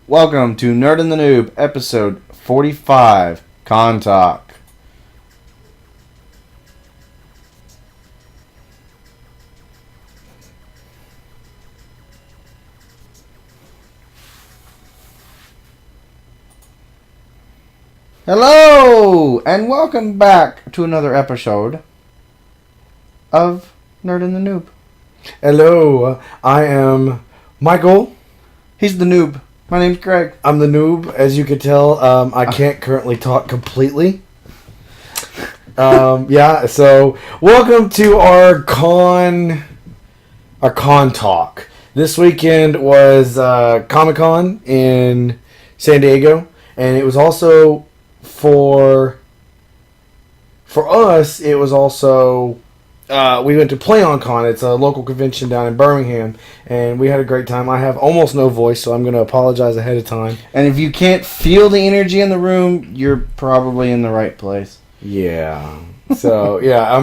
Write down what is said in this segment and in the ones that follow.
Welcome to Nerd and the Noob, episode 45, Con Talk. Hello, and welcome back to another episode of Nerd and the Noob. Hello, I am Michael. He's the noob. My name's Greg. I'm the noob. As you can tell, I can't currently talk completely. So welcome to our con talk. This weekend was Comic-Con in San Diego, and it was also for us. It was also we went to PlayOnCon. It's a local convention down in Birmingham, and we had a great time. I have almost no voice, so I'm going to apologize ahead of time. And if you can't feel the energy in the room, you're probably in the right place. Yeah. So yeah,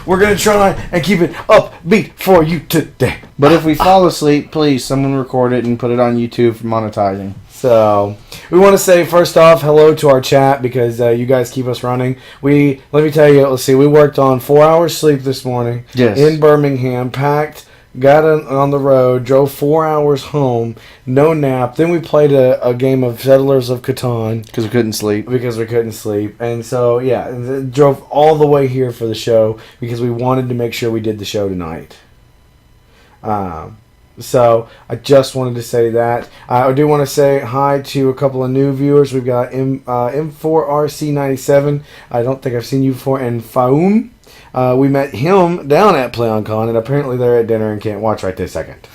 we're going to try and keep it upbeat for you today. But if we fall asleep, please, someone record it and put it on YouTube for monetizing. So, we want to say, first off, hello to our chat, because you guys keep us running. Let me tell you, we worked on 4 hours sleep this morning. Yes. In Birmingham, packed, got on the road, drove 4 hours home, no nap. Then we played a game of Settlers of Catan. Because we couldn't sleep. And so, yeah, drove all the way here for the show, because we wanted to make sure we did the show tonight. So, I just wanted to say that. I do want to say hi to a couple of new viewers. We've got M4RC97. I don't think I've seen you before. And Faum. We met him down at PlayOnCon, and apparently they're at dinner and can't watch right this second.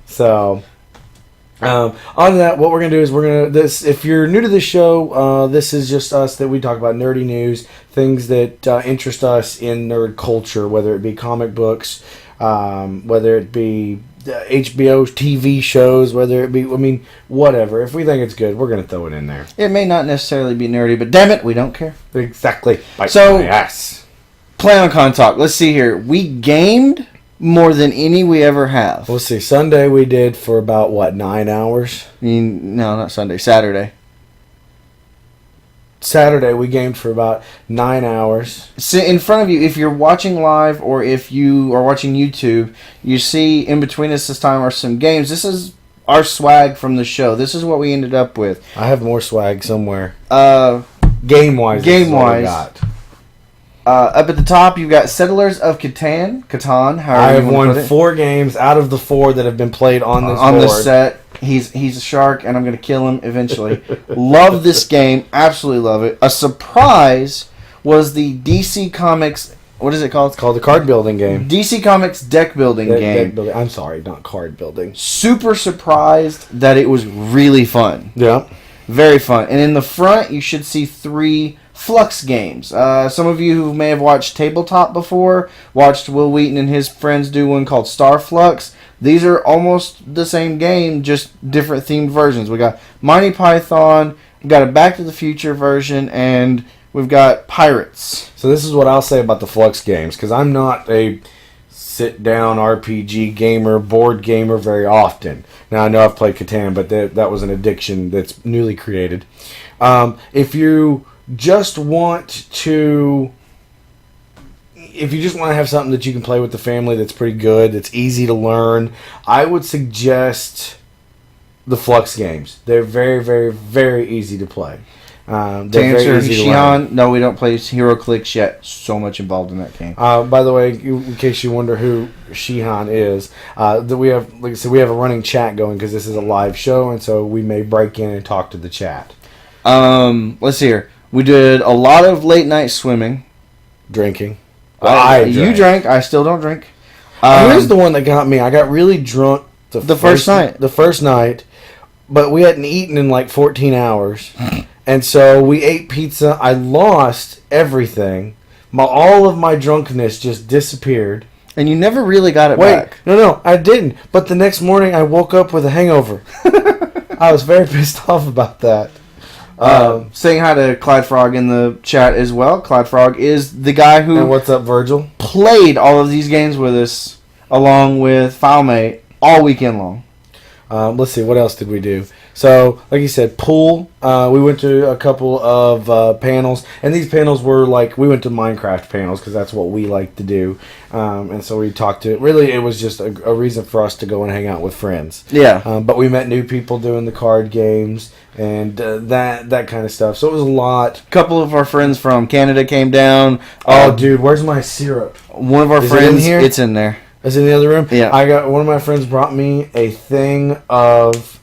So, on that, what we're going to do is if you're new to the show, this is just us that we talk about nerdy news, things that interest us in nerd culture, whether it be comic books, whether it be HBO TV shows, whether it be, whatever. If we think it's good, we're going to throw it in there. It may not necessarily be nerdy, but damn it, we don't care. Exactly. So, yes. PlayOnCon talk. Let's see here. We gamed more than any we ever have. Let's see. Sunday we did for about, 9 hours? No, not Sunday. Saturday. Saturday we gamed for about 9 hours. So in front of you, if you're watching live or if you are watching YouTube, you see in between us this time are some games. This is our swag from the show. This is what we ended up with. I have more swag somewhere. Game-wise. Got. Up at the top, you've got Settlers of Catan, I have won 4 games out of the 4 that have been played on this on board. this set. He's a shark, and I'm going to kill him eventually. Love this game. Absolutely love it. A surprise was the DC Comics... What is it called? It's called the card building game. DC Comics deck building game. I'm sorry, not card building. Super surprised that it was really fun. Yeah. Very fun. And in the front, you should see 3 Flux games. Some of you who may have watched Tabletop before, watched Will Wheaton and his friends do one called Star Flux. These are almost the same game, just different themed versions. We got Monty Python, we've got a Back to the Future version, and we've got Pirates. So this is what I'll say about the Flux games, because I'm not a sit-down RPG gamer, board gamer very often. Now, I know I've played Catan, but that was an addiction that's newly created. If you just want to have something that you can play with the family that's pretty good, that's easy to learn, I would suggest the Flux games. They're very, very, very easy to play. To answer Shihan, no, we don't play HeroClix yet. So much involved in that game. By the way, in case you wonder who Shihan is, we have, like I said, we have a running chat going because this is a live show, and so we may break in and talk to the chat. Let's see here. We did a lot of late night swimming, drinking. You drank. I still don't drink. Here's the one that got me. I got really drunk the first night. The first night, but we hadn't eaten in like 14 hours. And so we ate pizza. I lost everything. All of my drunkenness just disappeared. And you never really got it back. No, I didn't. But the next morning I woke up with a hangover. I was very pissed off about that. Saying hi to Clyde Frog in the chat as well. Clyde Frog is the guy who... And what's up, Virgil? ...played all of these games with us along with FileMate all weekend long. Let's see, what else did we do? So, like you said, pool. We went to a couple of panels, and these panels were like, we went to Minecraft panels because that's what we like to do. And so we talked to, really it was just a reason for us to go and hang out with friends. Yeah. But we met new people doing the card games and that kind of stuff. So it was a lot. A couple of our friends from Canada came down. Oh, dude, where's my syrup? One of our Is friends, it in here? it's in there. Is it in the other room? Yeah. I got one of my friends brought me a thing of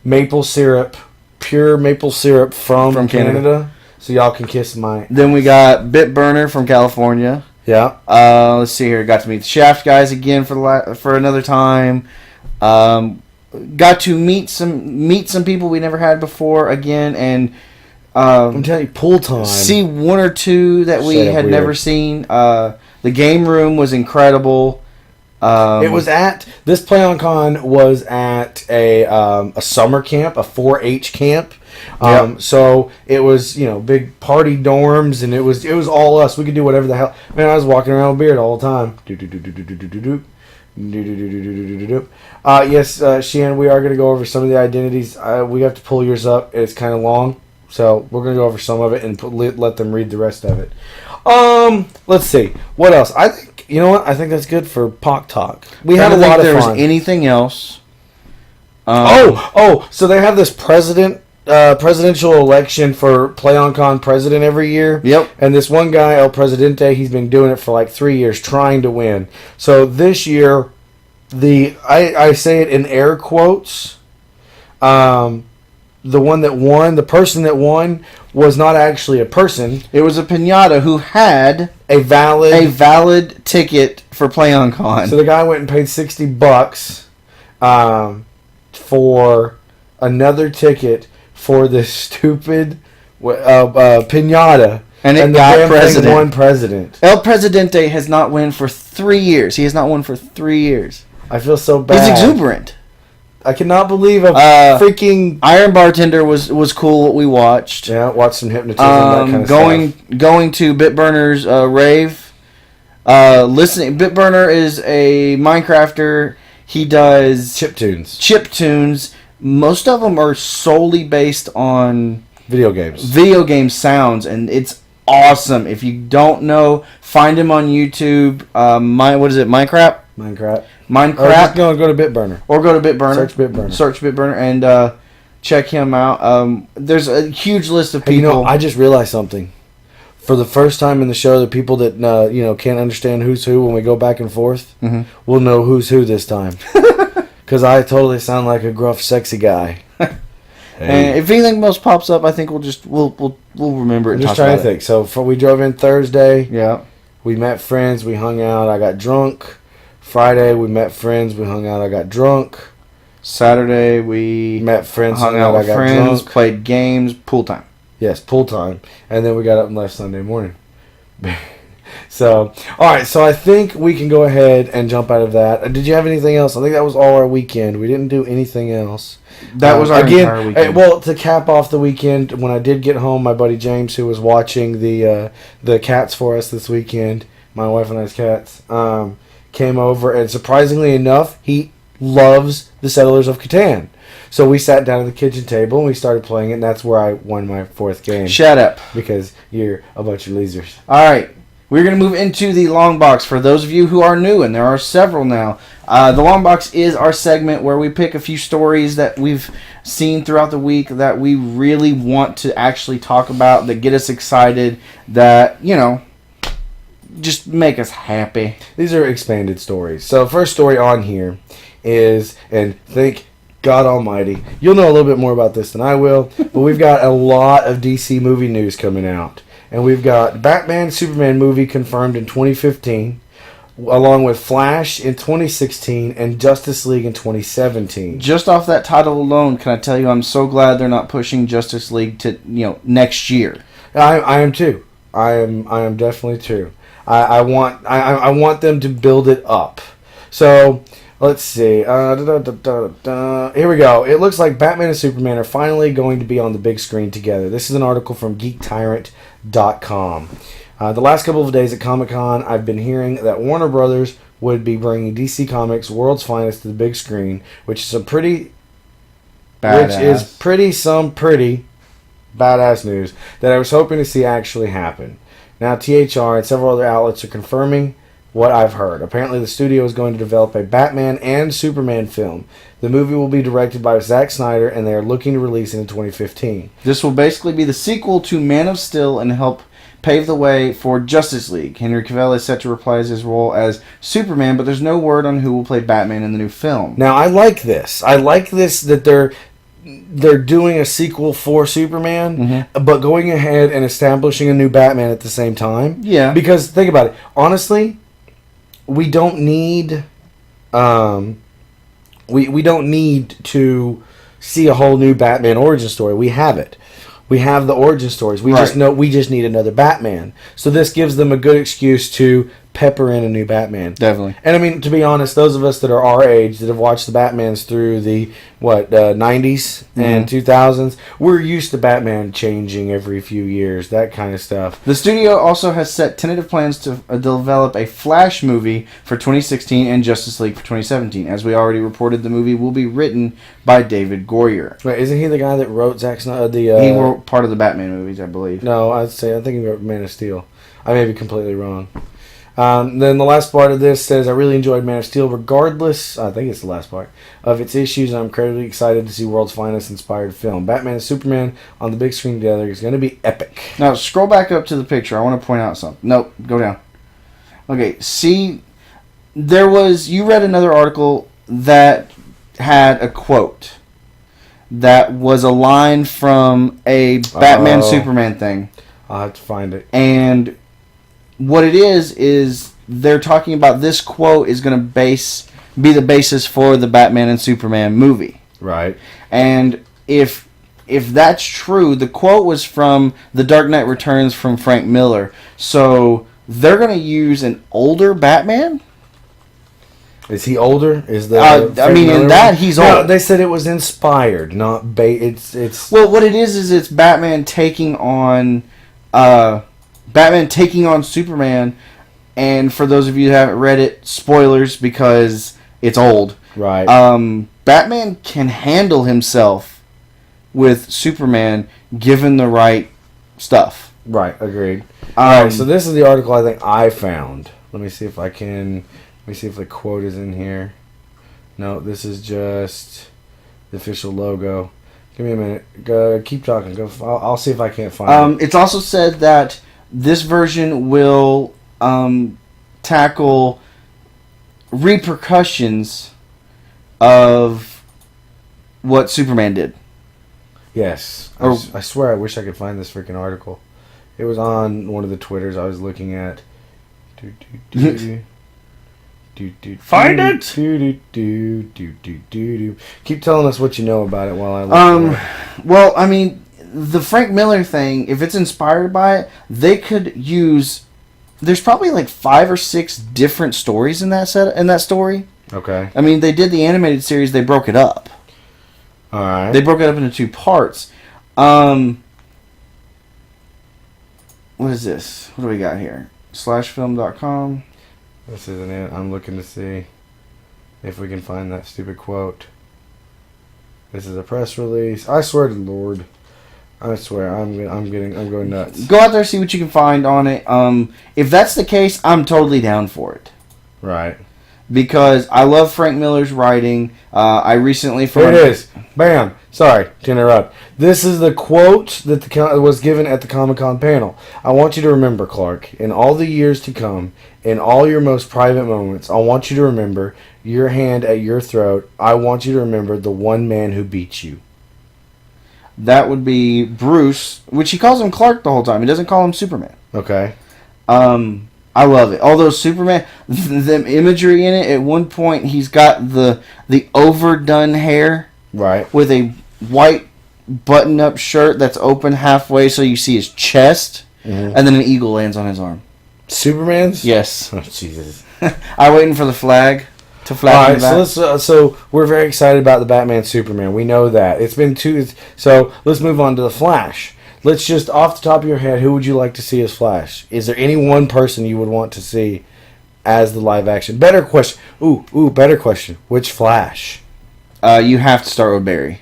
maple syrup, pure maple syrup from Canada. So y'all can kiss my. Then we got Bitburner from California. Yeah. Let's see here. Got to meet the Shaft guys again for another time. Got to meet some people we never had before again, and I'm telling you, pool time. see one or two that we had weird. never seen. The game room was incredible. It was at this PlayOnCon was at a summer camp, a 4-H camp. Yep. So it was big party dorms, and it was all us. We could do whatever the hell. Man, I was walking around with beard all the time. Yes, Shan, we are going to go over some of the identities. We have to pull yours up. It's kind of long, so we're going to go over some of it and let them read the rest of it. Let's see what else. I think. You know what? I think that's good for POC Talk. We had a lot of fun. There was anything else? So they have this presidential election for PlayOnCon president every year. Yep. And this one guy, El Presidente, he's been doing it for like 3 years, trying to win. So this year, I say it in air quotes. The person that won was not actually a person. It was a piñata who had a valid ticket for PlayOnCon. So the guy went and paid $60 for another ticket for this stupid piñata. And the got president. Won president. El Presidente has not won for 3 years. He has not won for 3 years. I feel so bad. He's exuberant. I cannot believe a freaking Iron Bartender was cool. What we watched. Yeah, watched some hypnotism. That kind of stuff. Going to Bitburner's rave. Listening. Bitburner is a Minecrafter. He does chiptunes. Most of them are solely based on video games. Video game sounds, and it's awesome. If you don't know, find him on YouTube. What is it? Minecraft. Or just go to Bitburner. Or go to Bitburner. Search Bitburner. And check him out. There's a huge list of people. I just realized something. For the first time in the show, the people that can't understand who's who when we go back and forth, will know who's who this time. Because I totally sound like a gruff, sexy guy. And if anything else pops up, I think we'll remember it. I'm just trying to think. So we drove in Thursday. Yeah. We met friends. We hung out. I got drunk. Friday, we met friends. We hung out. I got drunk. Saturday, we met friends. Hung out with friends. Played games. Pool time. Yes, pool time. And then we got up and left Sunday morning. So, all right. So I think we can go ahead and jump out of that. Did you have anything else? I think that was all our weekend. We didn't do anything else. That was our entire weekend. Well, to cap off the weekend, when I did get home, my buddy James, who was watching the cats for us this weekend, my wife and I's cats, came over, and surprisingly enough, he loves the Settlers of Catan. So we sat down at the kitchen table and we started playing it, and that's where I won my 4th game. Shut up. Because you're a bunch of losers. All right. We're going to move into the long box for those of you who are new, and there are several now. The long box is our segment where we pick a few stories that we've seen throughout the week that we really want to actually talk about, that get us excited, that, just make us happy. These are expanded stories. So first story on here is, and thank God Almighty, you'll know a little bit more about this than I will, but we've got a lot of DC movie news coming out. And we've got Batman Superman movie confirmed in 2015, along with Flash in 2016 and Justice League in 2017. Just off that title alone, can I tell you I'm so glad they're not pushing Justice League to next year. I am too. I am definitely too. I want them to build it up. So let's see. Here we go. It looks like Batman and Superman are finally going to be on the big screen together. This is an article from GeekTyrant.com. The last couple of days at Comic-Con, I've been hearing that Warner Brothers would be bringing DC Comics' World's Finest to the big screen, which is a pretty Badass. Which is pretty badass news that I was hoping to see actually happen. Now, THR and several other outlets are confirming what I've heard. Apparently, the studio is going to develop a Batman and Superman film. The movie will be directed by Zack Snyder, and they are looking to release it in 2015. This will basically be the sequel to Man of Steel and help pave the way for Justice League. Henry Cavill is set to reprise his role as Superman, but there's no word on who will play Batman in the new film. Now, I like this. I like this that they're doing a sequel for Superman, but going ahead and establishing a new Batman at the same time. Yeah. Because, think about it. Honestly, we don't need... we don't need to see a whole new Batman origin story. We have it. We have the origin stories. We just need another Batman. So this gives them a good excuse to pepper in a new Batman. Definitely. And I mean, to be honest, those of us that are our age that have watched the Batmans through the 90s and 2000s, we're used to Batman changing every few years, that kind of stuff. The studio also has set tentative plans to develop a Flash movie for 2016 and Justice League for 2017. As we already reported, the movie will be written by David Goyer. Wait, isn't he the guy that wrote Zack Snyder? He wrote part of the Batman movies, I believe. No, I think he wrote Man of Steel. I may be completely wrong. Then the last part of this says, I really enjoyed Man of Steel regardless, I think it's the last part, of its issues. I'm incredibly excited to see World's Finest inspired film. Batman and Superman on the big screen together is going to be epic. Now, scroll back up to the picture. I want to point out something. Nope, go down. Okay, see, you read another article that had a quote that was a line from a Batman-Superman thing. I'll have to find it. And what it is they're talking about this quote is going to be the basis for the Batman and Superman movie. Right. And if that's true, the quote was from The Dark Knight Returns from Frank Miller. So they're going to use an older Batman? Is he older? Is the I mean, in that he's old. No, they said it was inspired, not it's. Well, what it is it's Batman taking on Superman, and for those of you who haven't read it, spoilers because it's old. Right. Batman can handle himself with Superman given the right stuff. Right, agreed. Alright, so this is the article I think I found. Let me see if the quote is in here. No, this is just the official logo. Give me a minute. Go, keep talking. I'll see if I can't find it. It's also said that this version will tackle repercussions of what Superman did. Yes. I swear I wish I could find this freaking article. It was on one of the Twitters I was looking at. Find it! Keep telling us what you know about it while I look for it. Well, I mean, the Frank Miller thing, if it's inspired by it, they could use... There's probably like 5 or 6 different stories in that story. Okay. I mean, they did the animated series, they broke it up. Alright. They broke it up into 2 parts. What is this? What do we got here? /film.com. This isn't it. I'm looking to see if we can find that stupid quote. This is a press release. I swear to Lord. I swear, I'm going nuts. Go out there, see what you can find on it. If that's the case, I'm totally down for it. Right. Because I love Frank Miller's writing. I recently... Here it is. Bam. Sorry to interrupt. This is the quote that was given at the Comic-Con panel. I want you to remember, Clark, in all the years to come, in all your most private moments, I want you to remember your hand at your throat. I want you to remember the one man who beat you. That would be Bruce, which he calls him Clark the whole time. He doesn't call him Superman. Okay. I love it. Although Superman, the imagery in it, at one point he's got the overdone hair. Right. With a white button-up shirt that's open halfway so you see his chest. Mm-hmm. And then an eagle lands on his arm. Superman's? Yes. Oh, Jesus. I'm waiting for the flag to flag. All right, so we're very excited about the Batman Superman. We know that. It's been 2... So let's move on to the Flash. Let's just, off the top of your head, who would you like to see as Flash? Is there any one person you would want to see as the live action? Better question. Better question. Which Flash? You have to start with Barry.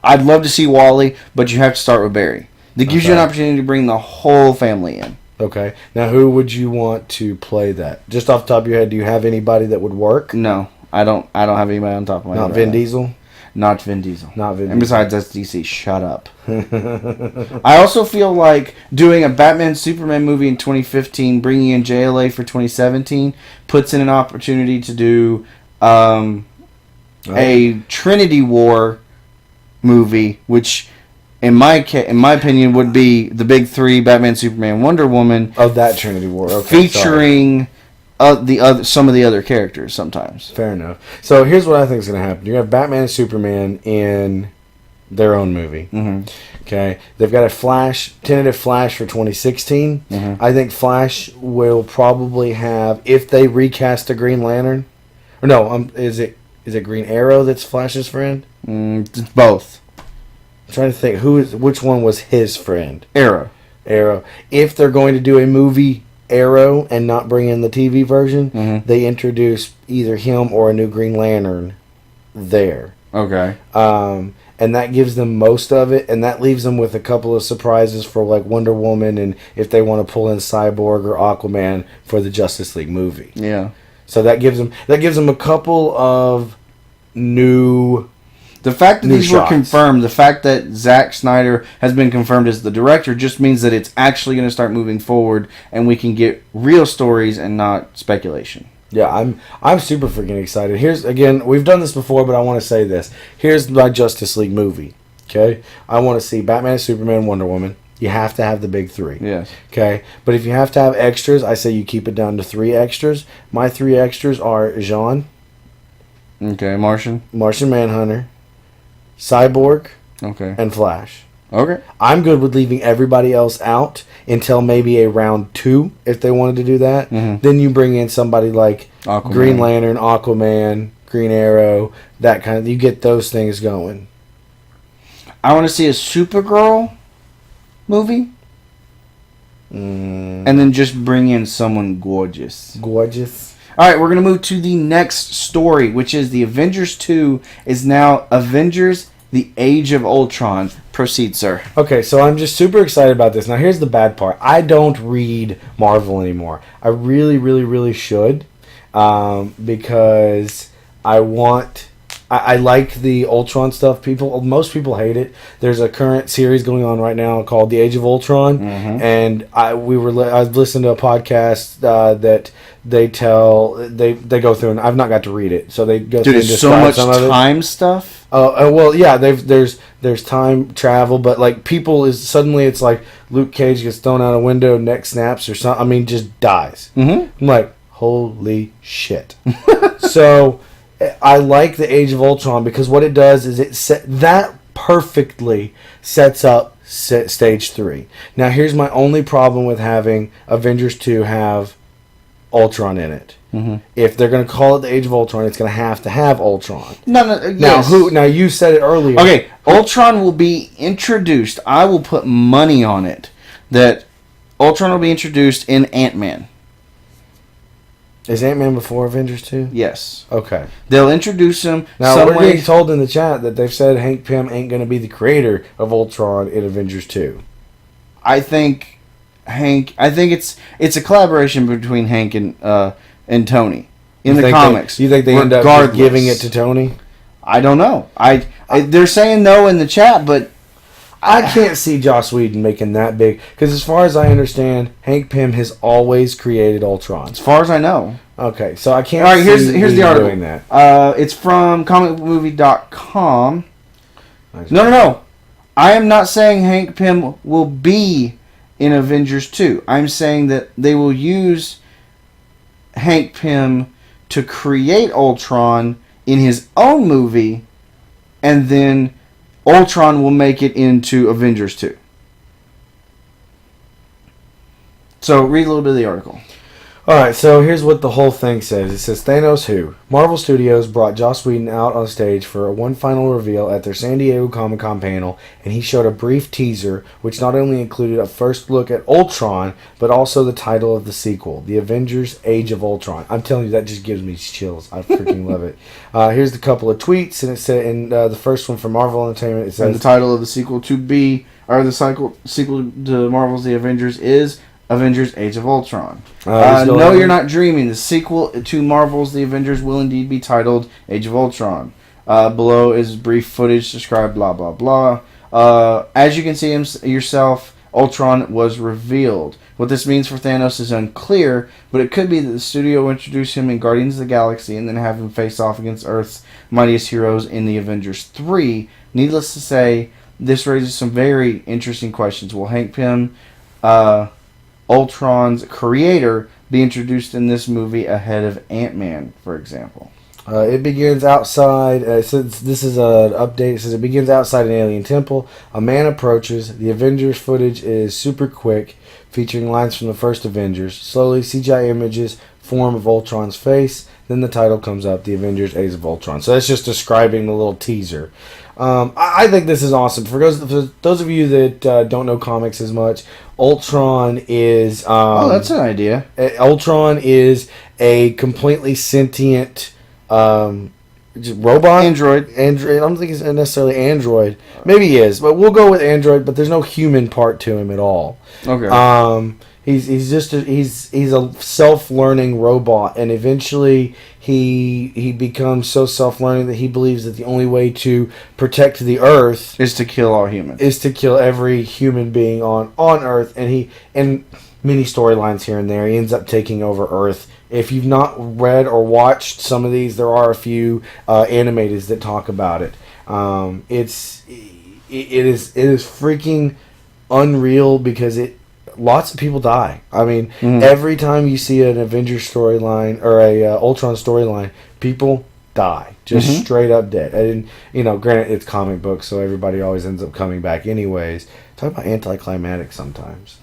I'd love to see Wally, but you have to start with Barry. That gives you an Okay. opportunity to bring the whole family in. Okay. Now, who would you want to play that? Just off the top of your head, do you have anybody that would work? No, I don't have anybody on top of my head. Not right Vin now. Diesel? Not Vin Diesel. Not Vin And Diesel. besides, that's DC. Shut up. I also feel like doing a Batman Superman movie in 2015, bringing in JLA for 2017, puts in an opportunity to do a Trinity War movie, which in my opinion would be the big three: Batman, Superman, Wonder Woman. Of that Trinity War. Okay, featuring some of the other characters sometimes. Fair enough. So here's what I think is going to happen. You have Batman and Superman in their own movie. Mm-hmm. Okay. They've got a tentative Flash for 2016. Mm-hmm. I think Flash will probably have, if they recast a Green Lantern, or no, is it Green Arrow that's Flash's friend? It's both. I'm trying to think which one was his friend. Arrow. If they're going to do a movie Arrow and not bring in the TV version, Mm-hmm. they introduce either him or a new Green Lantern there. Okay. And that gives them most of it, and that leaves them with a couple of surprises for like Wonder Woman, and if they want to pull in Cyborg or Aquaman for the Justice League movie. Yeah. So that gives them a couple of new. The fact that New these were shots. confirmed, the fact that Zack Snyder has been confirmed as the director, just means that it's actually going to start moving forward, and we can get real stories and not speculation. Yeah, I'm super freaking excited. Here's again, we've done this before, but I want to say this. Here's my Justice League movie. Okay, I want to see Batman, Superman, Wonder Woman. You have to have the big three. Yes. Okay, but if you have to have extras, I say you keep it down to 3 extras. My 3 extras are Jean, Okay. Martian. Martian Manhunter, Cyborg, Okay. and Flash. Okay. I'm good with leaving everybody else out until maybe a round 2 if they wanted to do that. Mhm. Then you bring in somebody like Aquaman. Green Lantern, Aquaman, Green Arrow, that kind of. You get those things going. I want to see a Supergirl movie, Mm, and then just bring in someone gorgeous. gorgeous. All right, we're going to move to the next story, which is the Avengers 2 is now Avengers: The Age of Ultron. Proceed, sir. Okay, so I'm just super excited about this. Now, here's the bad part. I don't read Marvel anymore. I really, really, really should, because I like the Ultron stuff. Most people hate it. There's a current series going on right now called The Age of Ultron, and I listened to a podcast that they go through, and I've not got to read it, so they go through and There's so describe much some of it. time stuff. Well, yeah, there's time travel, but like it's like Luke Cage gets thrown out a window, neck snaps or something. I mean, just dies. Mm-hmm. I'm like, holy shit. So I like the Age of Ultron because what it does is that perfectly sets up stage 3. Now, here's my only problem with having Avengers 2 have Ultron in it. Mm-hmm. If they're going to call it the Age of Ultron, it's going to have Ultron. No. Now, Yes. Now you said it earlier. Okay, Ultron will be introduced. I will put money on it that Ultron will be introduced in Ant-Man. Is Ant-Man before Avengers 2? Yes. Okay. They'll introduce him Now, some we're way. getting told in the chat that they've said Hank Pym ain't going to be the creator of Ultron in Avengers 2. I think it's a collaboration between Hank and Tony in the comics. You think they end up just giving it to Tony? I don't know. They're saying no in the chat, but I can't see Joss Whedon making that big. Because as far as I understand, Hank Pym has always created Ultron. as far as I know. Okay, so I can't All right, here's see the Whedon article. doing that. It's from comicmovie.com. No. I am not saying Hank Pym will be in Avengers 2. I'm saying that they will use Hank Pym to create Ultron in his own movie, and then Ultron will make it into Avengers 2. So read a little bit of the article. Alright, so here's what the whole thing says. It says, Thanos who? Marvel Studios brought Joss Whedon out on stage for one final reveal at their San Diego Comic-Con panel, and he showed a brief teaser, which not only included a first look at Ultron, but also the title of the sequel, The Avengers Age of Ultron. I'm telling you, that just gives me chills. I freaking love it. Here's the couple of tweets, and it said, in the first one from Marvel Entertainment, it says... And the title of the sequel sequel to Marvel's The Avengers is... Avengers Age of Ultron. No, you're not dreaming. The sequel to Marvel's The Avengers will indeed be titled Age of Ultron. Below is brief footage described blah blah blah. As you can see yourself, Ultron was revealed. What this means for Thanos is unclear, but it could be that the studio will introduce him in Guardians of the Galaxy and then have him face off against Earth's mightiest heroes in the Avengers 3. Needless to say, this raises some very interesting questions. Will Hank Pym, Ultron's creator, be introduced in this movie ahead of Ant-Man, for example? It begins outside. Since this is an update, it says it begins outside an alien temple. A man approaches. The Avengers footage is super quick, featuring lines from the first Avengers. Slowly, CGI images form of Ultron's face. Then the title comes up, The Avengers Age of Ultron. So that's just describing the little teaser. I think this is awesome. For those of you that don't know comics as much, Ultron is... that's an idea. Ultron is a completely sentient... robot? Android. I don't think he's necessarily android. Maybe he is, but we'll go with android, but there's no human part to him at all. Okay. He's just he's a self-learning robot, and eventually he becomes so self-learning that he believes that the only way to protect the Earth is to kill all humans. Is to kill every human being on Earth, and many storylines here and there, he ends up taking over Earth. If you've not read or watched some of these, there are a few animateds that talk about it. It is freaking unreal because lots of people die. I mean, every time you see an Avengers storyline or a Ultron storyline, people die. Just straight up dead. Granted, it's comic books, so everybody always ends up coming back anyways. Talk about anticlimactic sometimes.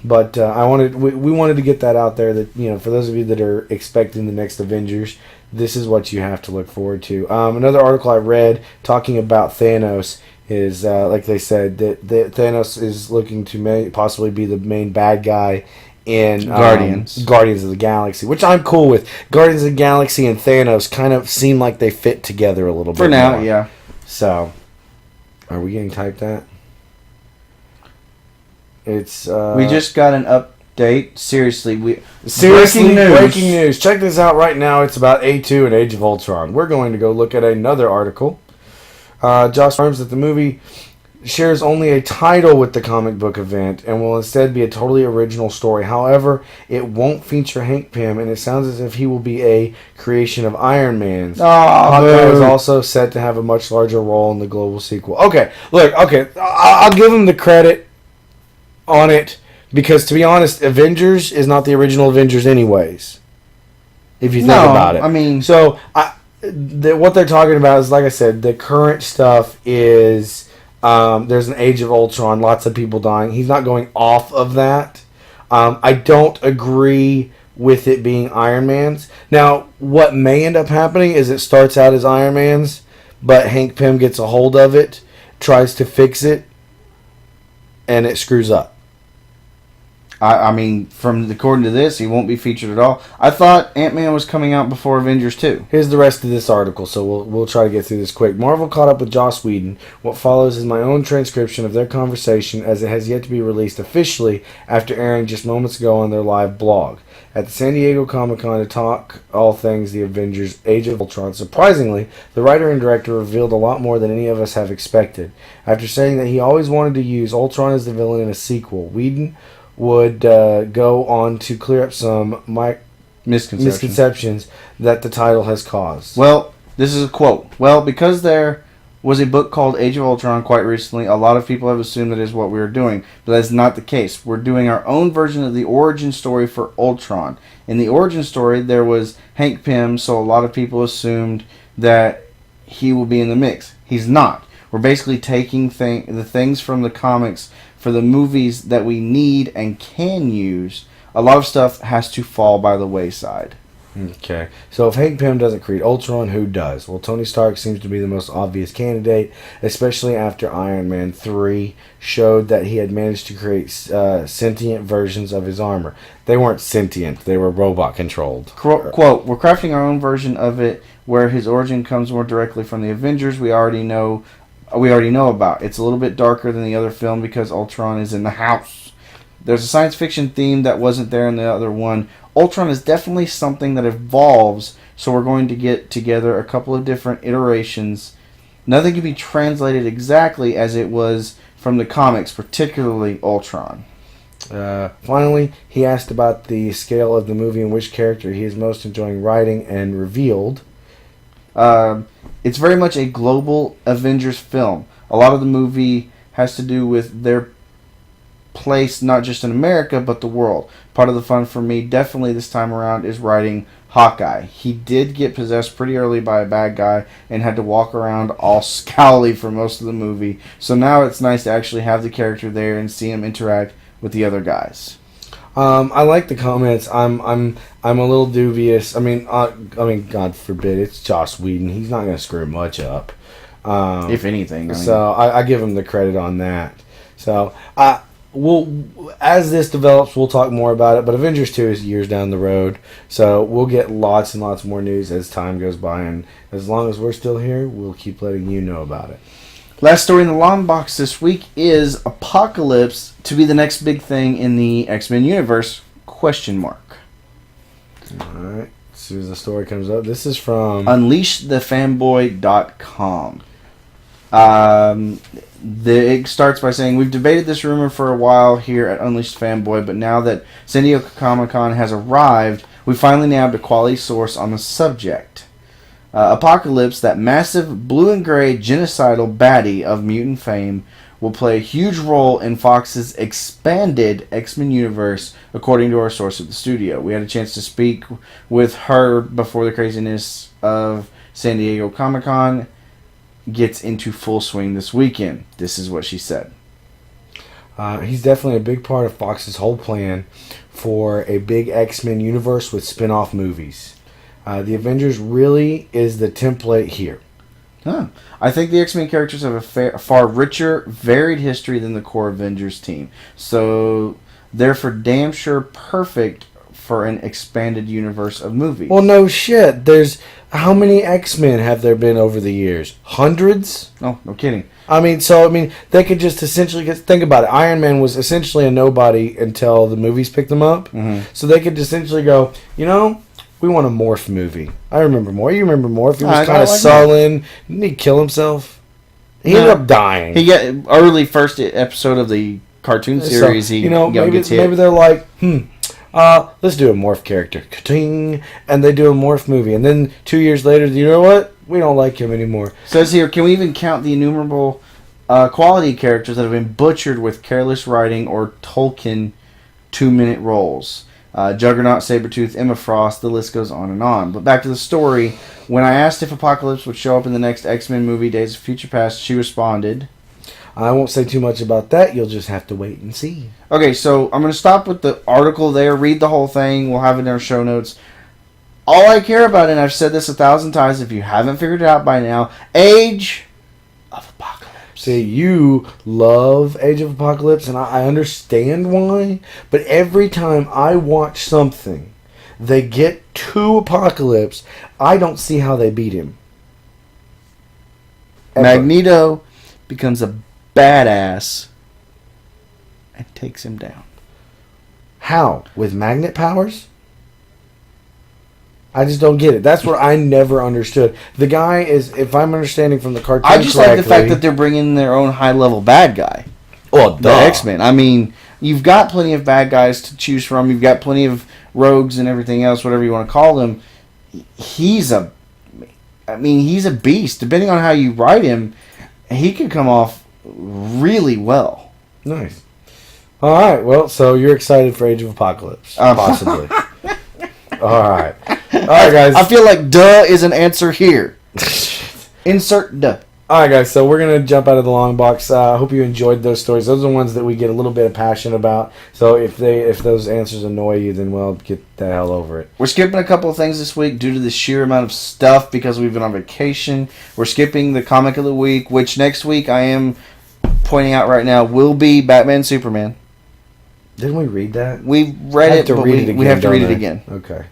But we wanted to get that out there that, for those of you that are expecting the next Avengers, this is what you have to look forward to. Another article I read talking about Thanos is, like they said, that Thanos is looking to possibly be the main bad guy in Guardians of the Galaxy, which I'm cool with. Guardians of the Galaxy and Thanos kind of seem like they fit together a little bit. For now, more. yeah. So, are we getting typed at? It's we just got an update. Seriously, breaking news. Check this out right now. It's about A2 and Age of Ultron. We're going to go look at another article. Josh confirms that the movie shares only a title with the comic book event and will instead be a totally original story. However, it won't feature Hank Pym, and it sounds as if he will be a creation of Iron Man's. Hawkeye is also set to have a much larger role in the global sequel. Okay, I'll give him the credit on it, because to be honest, Avengers is not the original Avengers anyways, if you think about it. I mean, so what they're talking about is, like I said, the current stuff is there's an Age of Ultron, lots of people dying. He's not going off of that. I don't agree with it being Iron Man's. Now, what may end up happening is it starts out as Iron Man's, but Hank Pym gets a hold of it, tries to fix it, and it screws up. I mean, according to this, he won't be featured at all. I thought Ant-Man was coming out before Avengers 2. Here's the rest of this article, so we'll try to get through this quick. Marvel caught up with Joss Whedon. What follows is my own transcription of their conversation, as it has yet to be released officially after airing just moments ago on their live blog. At the San Diego Comic-Con to talk all things The Avengers Age of Ultron, surprisingly, the writer and director revealed a lot more than any of us have expected. After saying that he always wanted to use Ultron as the villain in a sequel, Whedon would go on to clear up some misconceptions that the title has caused. Well, this is a quote. Well, because there was a book called Age of Ultron quite recently, a lot of people have assumed that is what we are doing, but that's not the case. We're doing our own version of the origin story for Ultron. In the origin story, there was Hank Pym, so a lot of people assumed that he will be in the mix. He's not. We're basically taking the things from the comics for the movies that we need and can use a lot of stuff has to fall by the wayside. Okay. So if Hank Pym doesn't create Ultron, who does? Well, Tony Stark seems to be the most obvious candidate, especially after Iron Man 3 showed that he had managed to create sentient versions of his armor. They weren't sentient. They were robot-controlled. Quote, we're crafting our own version of it where his origin comes more directly from the Avengers we already know about. It's a little bit darker than the other film because Ultron is in the house. There's a science fiction theme that wasn't there in the other one. Ultron is definitely something that evolves, so we're going to get together a couple of different iterations. Nothing can be translated exactly as it was from the comics, particularly Ultron. Finally, he asked about the scale of the movie and which character he is most enjoying writing, and revealed. It's very much a global Avengers film. A lot of the movie has to do with their place not just in America but the world. Part of the fun for me definitely this time around is writing Hawkeye. He did get possessed pretty early by a bad guy and had to walk around all scowly for most of the movie. So now it's nice to actually have the character there and see him interact with the other guys. I like the comments. I'm a little dubious. I mean, God forbid, it's Joss Whedon. He's not going to screw much up. If anything. So I give him the credit on that. So as this develops, we'll talk more about it. But Avengers 2 is years down the road, so we'll get lots and lots more news as time goes by. And as long as we're still here, we'll keep letting you know about it. Last story in the long box this week is Apocalypse to be the next big thing in the X-Men universe? ? Alright, as soon as the story comes up. This is from UnleashTheFanboy.com. It starts by saying, we've debated this rumor for a while here at Unleashed Fanboy, but now that San Diego Comic-Con has arrived, we finally nabbed a quality source on the subject. Apocalypse, that massive blue and gray genocidal baddie of mutant fame, will play a huge role in Fox's expanded X-Men universe, according to our source at the studio. We had a chance to speak with her before the craziness of San Diego Comic-Con gets into full swing this weekend. This is what she said. He's definitely a big part of Fox's whole plan for a big X-Men universe with spin-off movies. The Avengers really is the template here. I think the X-Men characters have a far richer, varied history than the core Avengers team. So they're for damn sure perfect for an expanded universe of movies. Well, no shit. How many X-Men have there been over the years? Hundreds? Oh, no kidding. They could just essentially think about it. Iron Man was essentially a nobody until the movies picked him up. Mm-hmm. So they could essentially go, we want a Morph movie. I remember Morph. You remember Morph? He was kind of sullen. Didn't he kill himself? He ended up dying. He got early first episode of the cartoon series. Maybe they're like, let's do a Morph character. Ka-ting! And they do a Morph movie. And then 2 years later, you know what? We don't like him anymore. Says here, can we even count the innumerable quality characters that have been butchered with careless writing or Tolkien 2-minute roles? Juggernaut, Sabretooth, Emma Frost, the list goes on and on. But back to the story. When I asked if Apocalypse would show up in the next X-Men movie, Days of Future Past, she responded, I won't say too much about that. You'll just have to wait and see. Okay, so I'm going to stop with the article there. Read the whole thing. We'll have it in our show notes. All I care about, and I've said this 1,000 times if you haven't figured it out by now, Age of Apocalypse. See, you love Age of Apocalypse, and I understand why, but every time I watch something, they get to Apocalypse, I don't see how they beat him. Ever. Magneto becomes a badass and takes him down. How? With magnet powers? I just don't get it. That's what I never understood. The guy is, if I'm understanding from the cartoon I just like the fact that they're bringing their own high-level bad guy. Well, the X-Men. I mean, you've got plenty of bad guys to choose from. You've got plenty of rogues and everything else, whatever you want to call them. He's a beast. Depending on how you write him, he can come off really well. Nice. All right. Well, so you're excited for Age of Apocalypse, possibly. All right. All right, guys. I feel like duh is an answer here. Insert duh. Alright guys, so we're going to jump out of the long box. I hope you enjoyed those stories. Those are the ones that we get a little bit of passion about. So if those answers annoy you, then well, get the hell over it. We're skipping a couple of things this week due to the sheer amount of stuff because we've been on vacation. We're skipping the comic of the week, which next week I am pointing out right now will be Batman Superman. Didn't we read that? We read it, but we have to read it again. Okay.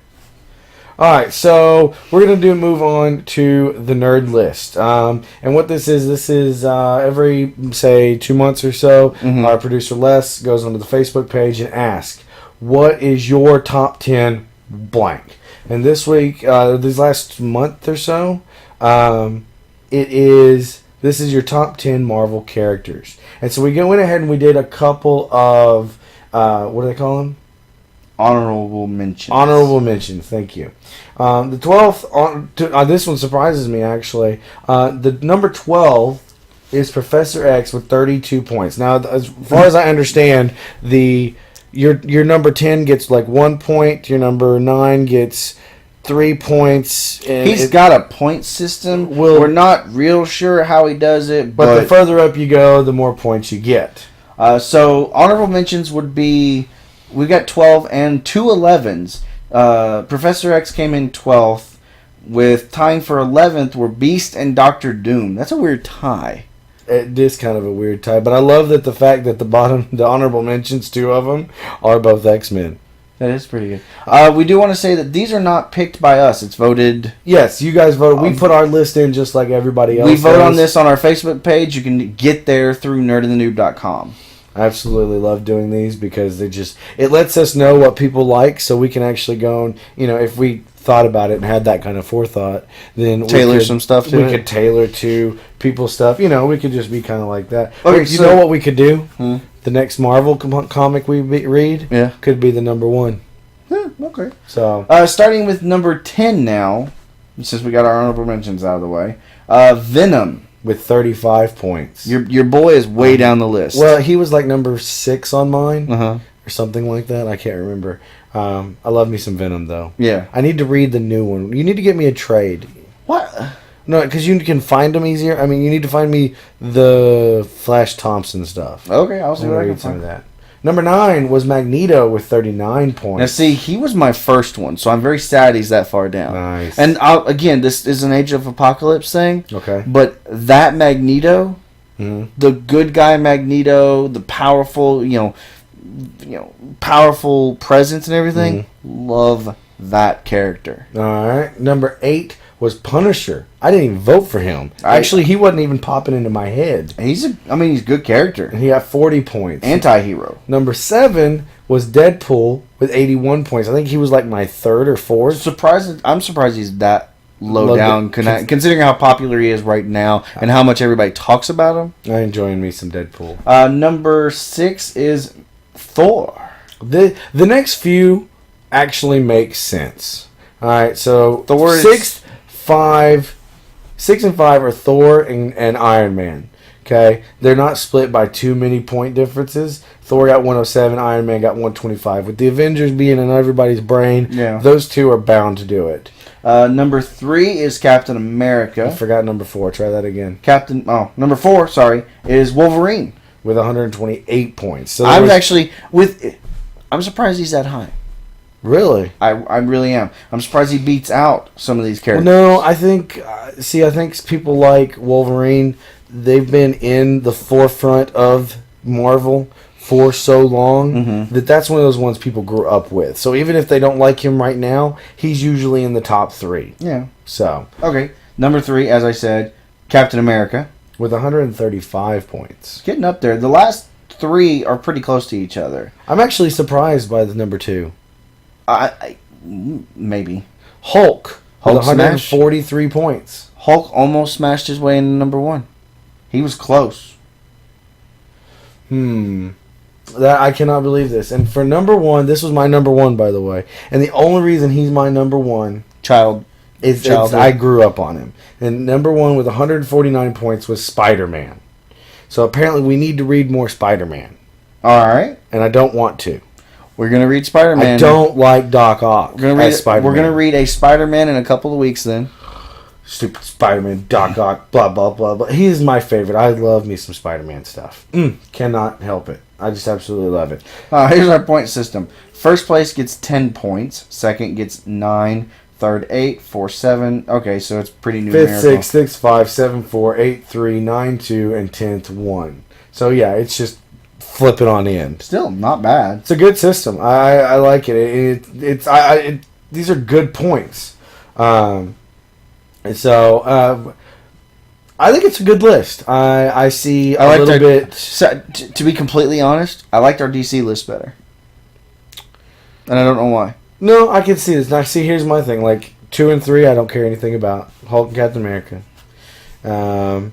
Alright, so we're going to move on to the nerd list. And what this is every, say, 2 months or so, our producer Les goes onto the Facebook page and asks, what is your top 10 blank? And this week, this last month or so, this is your top 10 Marvel characters. And so we went ahead and we did a couple of, what do they call them? Honorable mentions. Honorable mentions, thank you. The 12th, this one surprises me actually. The number 12 is Professor X with 32 points. Now, as far as I understand, your number 10 gets like 1 point, your number 9 gets 3 points. And he's got a point system. We're not real sure how he does it, but the further up you go, the more points you get. So, honorable mentions would be, we got 12 and 2 11s. Professor X came in 12th, with tying for 11th were Beast and Dr.Doom. That's a weird tie. It is kind of a weird tie, but I love that the fact that the honorable mentions, 2 of them, are both X-Men. That is pretty good. We do want to say that these are not picked by us. It's voted. Yes, you guys voted. We put our list in just like everybody else. We vote on this on our Facebook page. You can get there through nerdandthenoob.com. I absolutely love doing these because it lets us know what people like, so we can actually go and, if we thought about it and had that kind of forethought, then tailor some stuff to it. We could tailor to people's stuff. We could just be kind of like that. Okay, you know what we could do? The next Marvel comic we read could be the number 1. Okay. So starting with number 10 now, since we got our honorable mentions out of the way, Venom. With 35 points. Your boy is way down the list. Well, he was like number 6 on mine. Or something like that. I can't remember. I love me some Venom, though. Yeah. I need to read the new one. You need to get me a trade. What? No, because you can find them easier. I mean, you need to find me the Flash Thompson stuff. Okay, I'll see what I can read some of find. that. Number 9 was Magneto with 39 points. Now, see, he was my first one, so I'm very sad he's that far down. Nice. And again, this is an Age of Apocalypse thing. Okay. But that Magneto, the good guy Magneto, the powerful, powerful presence and everything, love that character. All right. Number 8 was Punisher. I didn't even vote for him. Actually, he wasn't even popping into my head. He's a good character. And he got 40 points. Anti-hero. Number 7 was Deadpool with 81 points. I think he was like my 3rd or 4th. I'm surprised he's that low down, considering how popular he is right now and how much everybody talks about him. I'm enjoying me some Deadpool. Number 6 is Thor. The next few actually make sense. All right, so Thor 6 and 5 are Thor and Iron Man. Okay, they're not split by too many point differences. Thor got 107, Iron Man got 125. With the Avengers being in everybody's brain, those two are bound to do it. Number 3 is Captain America. I forgot number 4. Try that again. Number 4, sorry, is Wolverine with 128 points. So I'm surprised he's that high. Really? I really am. I'm surprised he beats out some of these characters. Well, no, I think people like Wolverine, they've been in the forefront of Marvel for so long that's one of those ones people grew up with. So even if they don't like him right now, he's usually in the top 3. Yeah. So. Okay. Number 3, as I said, Captain America. With 135 points. Getting up there. The last 3 are pretty close to each other. I'm actually surprised by the number 2. Maybe. Hulk with 143 points. Hulk almost smashed his way into number 1. He was close. I cannot believe this. And for number 1, this was my number 1, by the way. And the only reason he's my number 1 is I grew up on him. And number 1 with 149 points was Spider-Man. So apparently we need to read more Spider-Man. All right. And I don't want to. We're going to read Spider-Man. I don't like Doc Ock as Spider-Man. We're going to read a Spider-Man in a couple of weeks then. Stupid Spider-Man, Doc Ock, blah, blah, blah, blah. He is my favorite. I love me some Spider-Man stuff. Cannot help it. I just absolutely love it. Here's our point system. First place gets 10 points. Second gets 9. Third, 8. Fourth, 7. Okay, so it's pretty numerical. Fifth, 6, 5, 7, 4, 8, 3, 9, 2, and 10th, 1. So, yeah, it's just flip it on in. Still, not bad. It's a good system. I like it. These are good points. And so, I think it's a good list. I see a little bit... So, to be completely honest, I liked our DC list better. And I don't know why. No, I can see this. Now, see, here's my thing. Like, 2 and 3, I don't care anything about. Hulk and Captain America. I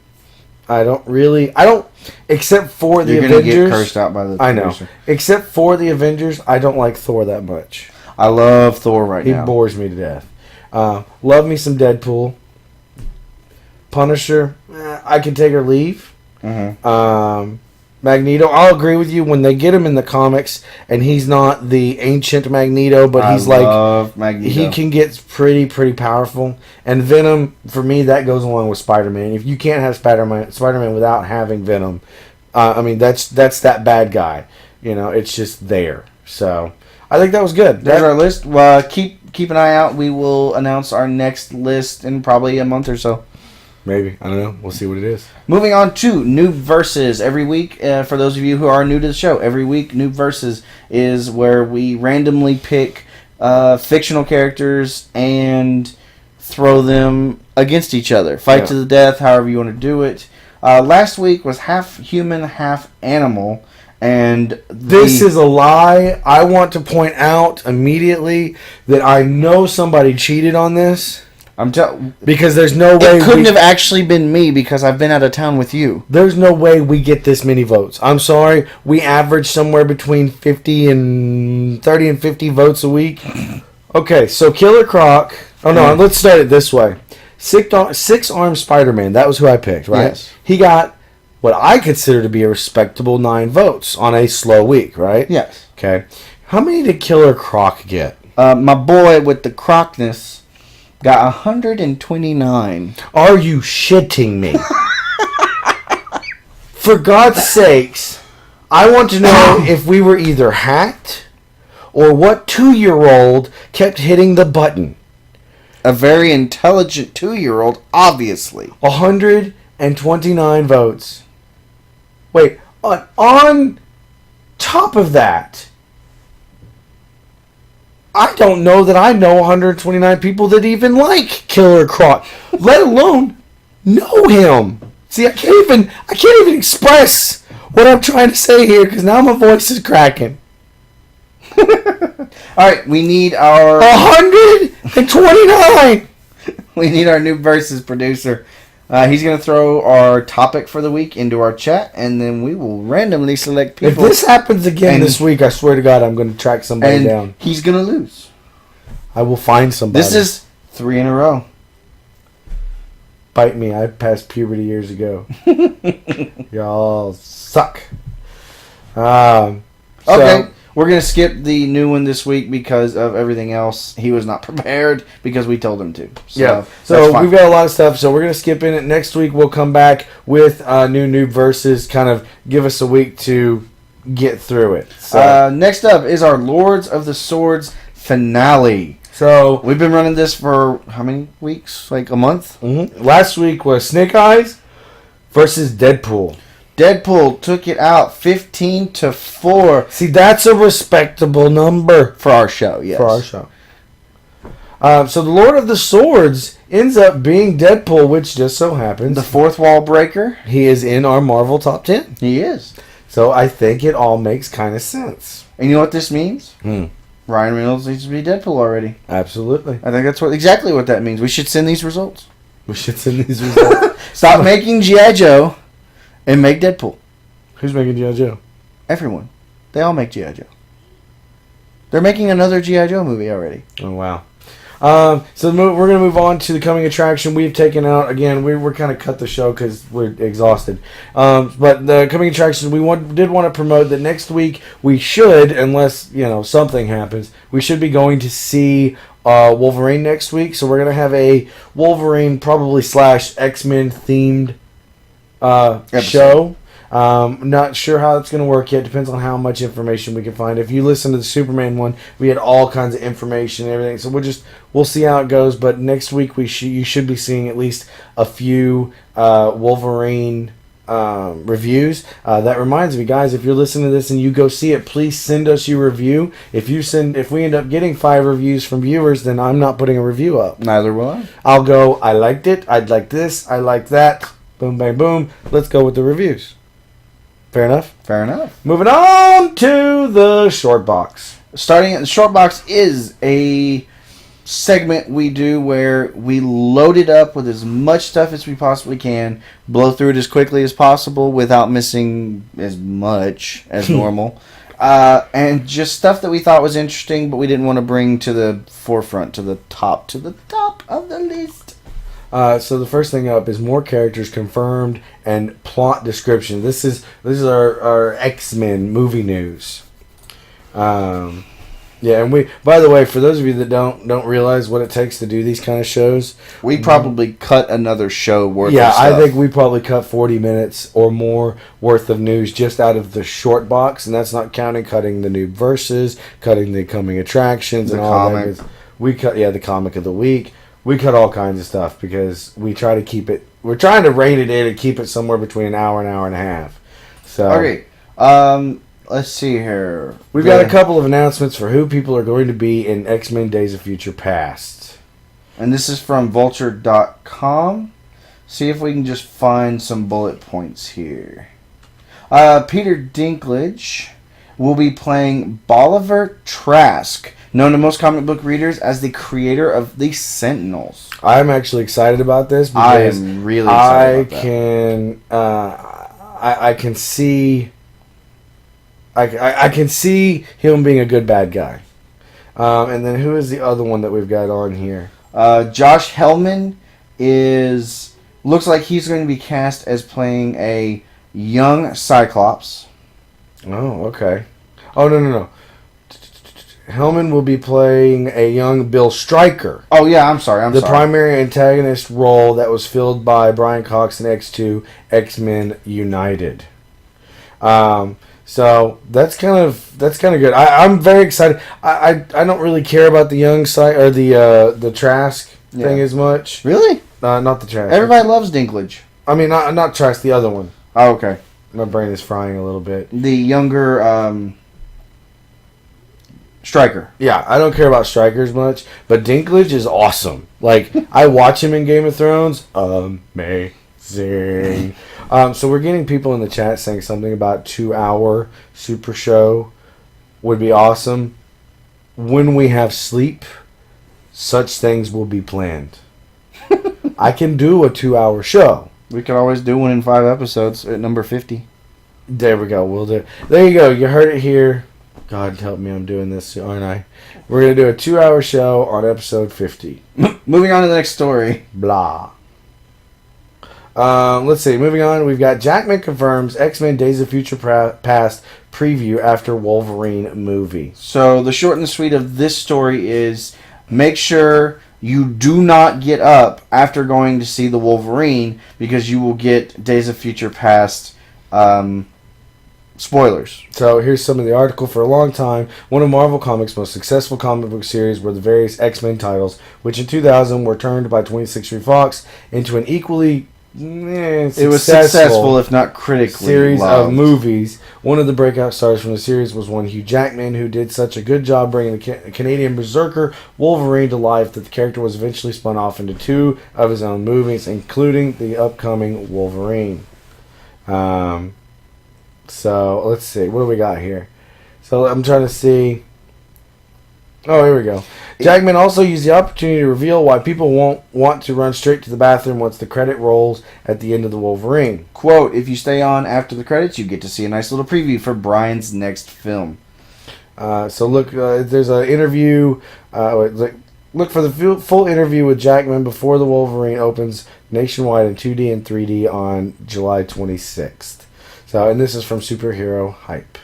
don't, except for the Avengers. You're going to get cursed out by the producer. I know. Except for the Avengers, I don't like Thor that much. I love Thor now. He bores me to death. Love me some Deadpool. Punisher, I can take or leave. Mm-hmm. Magneto, I'll agree with you when they get him in the comics, and he's not the ancient Magneto, but he's Magneto. He can get pretty powerful. And Venom, for me, that goes along with Spider-Man. If you can't have Spider-Man without having Venom, that's that bad guy. It's just there. So I think that was good. There's our list. Well, keep an eye out. We will announce our next list in probably a month or so. Maybe. I don't know. We'll see what it is. Moving on to Noob Versus. Every week, for those of you who are new to the show, every week Noob Versus is where we randomly pick fictional characters and throw them against each other. Fight to the death, however you want to do it. Last week was half human, half animal. And this is a lie. I want to point out immediately that I know somebody cheated on this. Because there's no way... It couldn't have actually been me because I've been out of town with you. There's no way we get this many votes. I'm sorry. We average somewhere between 30 and 50 votes a week. Okay, so Killer Croc... Oh, no, let's start it this way. Six-armed Spider-Man. That was who I picked, right? Yes. He got what I consider to be a respectable 9 votes on a slow week, right? Yes. Okay. How many did Killer Croc get? My boy with the crocness... got 129. Are you shitting me? For God's sakes, I want to know if we were either hacked or what 2-year-old kept hitting the button. A very intelligent 2-year-old, obviously. 129 votes. Wait, on top of that... I don't know that I know 129 people that even like Killer Croc, let alone know him. See, I can't even express what I'm trying to say here because now my voice is cracking. All right, we need our 129. We need our new versus producer. He's going to throw our topic for the week into our chat, and then we will randomly select people. If this happens again this week, I swear to God, I'm going to track somebody down. He's going to lose. I will find somebody. This is 3 in a row. Bite me. I passed puberty years ago. Y'all suck. Okay. We're going to skip the new one this week because of everything else. He was not prepared because we told him to. So we've got a lot of stuff, so we're going to skip in it. Next week we'll come back with new Noob Versus, kind of give us a week to get through it. So. Next up is our Lords of the Swords finale. So we've been running this for how many weeks? Like a month? Mm-hmm. Last week was Snake Eyes versus Deadpool. Deadpool took it out 15-4. See, that's a respectable number. For our show, yes. For our show. So the Lord of the Swords ends up being Deadpool, which just so happens... the fourth wall breaker. He is in our Marvel Top 10. He is. So I think it all makes kind of sense. And you know what this means? Ryan Reynolds needs to be Deadpool already. Absolutely. I think that's exactly what that means. We should send these results. Stop making G.I. Joe and make Deadpool. Who's making G.I. Joe? Everyone. They all make G.I. Joe. They're making another G.I. Joe movie already. Oh, wow. So we're going to move on to the coming attraction. We've taken out, again, we're kind of cut the show because we're exhausted. But the coming attraction, we did want to promote that next week we should, unless, something happens, we should be going to see Wolverine next week. So we're going to have a Wolverine probably / X-Men themed show. Not sure how it's going to work yet. Depends on how much information we can find. If you listen to the Superman one, we had all kinds of information and everything. So we'll see how it goes. But next week you should be seeing at least a few Wolverine reviews. That reminds me, guys, if you're listening to this and you go see it, please send us your review. If we end up getting 5 reviews from viewers, then I'm not putting a review up. Neither will I. I'll go, I liked it, I'd like this, I like that. Boom, bang, boom. Let's go with the reviews. Fair enough? Fair enough. Moving on to the short box. Starting at the short box is a segment we do where we load it up with as much stuff as we possibly can, blow through it as quickly as possible without missing as much as normal, and just stuff that we thought was interesting but we didn't want to bring to the forefront, to the top of the list. So the first thing up is more characters confirmed and plot description. This is our X-Men movie news. Yeah, and by the way, for those of you that don't realize what it takes to do these kind of shows, we probably cut another show worth of stuff. I think we probably cut 40 minutes or more worth of news just out of the short box, and that's not counting cutting the Noob verses, cutting the coming attractions, and all that. We cut the comic of the week. We cut all kinds of stuff because we try to keep it. We're trying to rein it in and keep it somewhere between an hour and a half. So okay, let's see here. We've got a couple of announcements for who people are going to be in X-Men Days of Future Past, and this is from Vulture.com. See if we can just find some bullet points here. Peter Dinklage will be playing Bolivar Trask, known to most comic book readers as the creator of the Sentinels. I'm actually excited about this because I am really excited I can see I can see him being a good bad guy. And then who is the other one that we've got on here? Josh Hellman looks like he's going to be cast as playing a young Cyclops. Oh, okay. Oh, no. Hellman will be playing a young Bill Stryker. Oh, yeah, I'm sorry. The primary antagonist role that was filled by Brian Cox in X2, X-Men United. So that's kind of good. I'm very excited. I don't really care about the young or the Trask thing as much. Really? Not the Trask. Everybody loves Dinklage. I mean, not Trask, the other one. Oh, okay. My brain is frying a little bit. The younger Stryker. Yeah, I don't care about Stryker as much, but Dinklage is awesome. Like, I watch him in Game of Thrones. Amazing. So we're getting people in the chat saying something about 2-hour super show would be awesome. When we have sleep, such things will be planned. I can do a 2-hour show. We could always do one in 5 episodes at number 50. There we go. We'll do. There you go. You heard it here. God help me, I'm doing this, aren't I? We're going to do a 2-hour show on episode 50. Moving on to the next story. Blah. Let's see. Moving on, we've got Jackman confirms X-Men Days of Future Past preview after Wolverine movie. So the short and sweet of this story is make sure you do not get up after going to see the Wolverine because you will get Days of Future Past spoilers. So here's some of the article. For a long time, one of Marvel Comics' most successful comic book series were the various X-Men titles, which in 2000 were turned by 20th Century Fox into an equally it was successful, if not critically series loved. Of movies. One of the breakout stars from the series was one Hugh Jackman, who did such a good job bringing the Canadian berserker Wolverine to life that the character was eventually spun off into 2 of his own movies, including the upcoming Wolverine. So let's see, what do we got here? So I'm trying to see. Oh, here we go. Jackman also used the opportunity to reveal why people won't want to run straight to the bathroom once the credit rolls at the end of the Wolverine. Quote, if you stay on after the credits, you get to see a nice little preview for Brian's next film. So look, there's an interview. Look for the full interview with Jackman before the Wolverine opens nationwide in 2D and 3D on July 26th. So, and this is from Superhero Hype.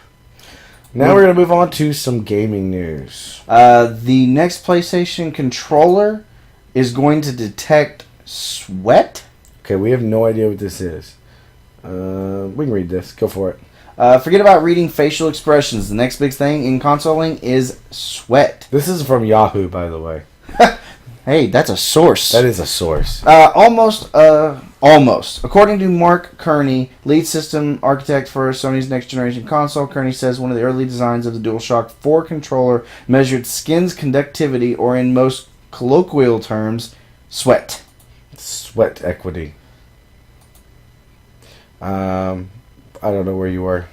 Now we're going to move on to some gaming news. The next PlayStation controller is going to detect sweat. Okay, we have no idea what this is. We can read this. Go for it. Forget about reading facial expressions. The next big thing in consoling is sweat. This is from Yahoo, by the way. Hey, that's a source. That is a source. Almost. According to Mark Kearney, lead system architect for Sony's next generation console, Kearney says one of the early designs of the DualShock 4 controller measured skin's conductivity, or in most colloquial terms, sweat. Sweat equity. I don't know where you are.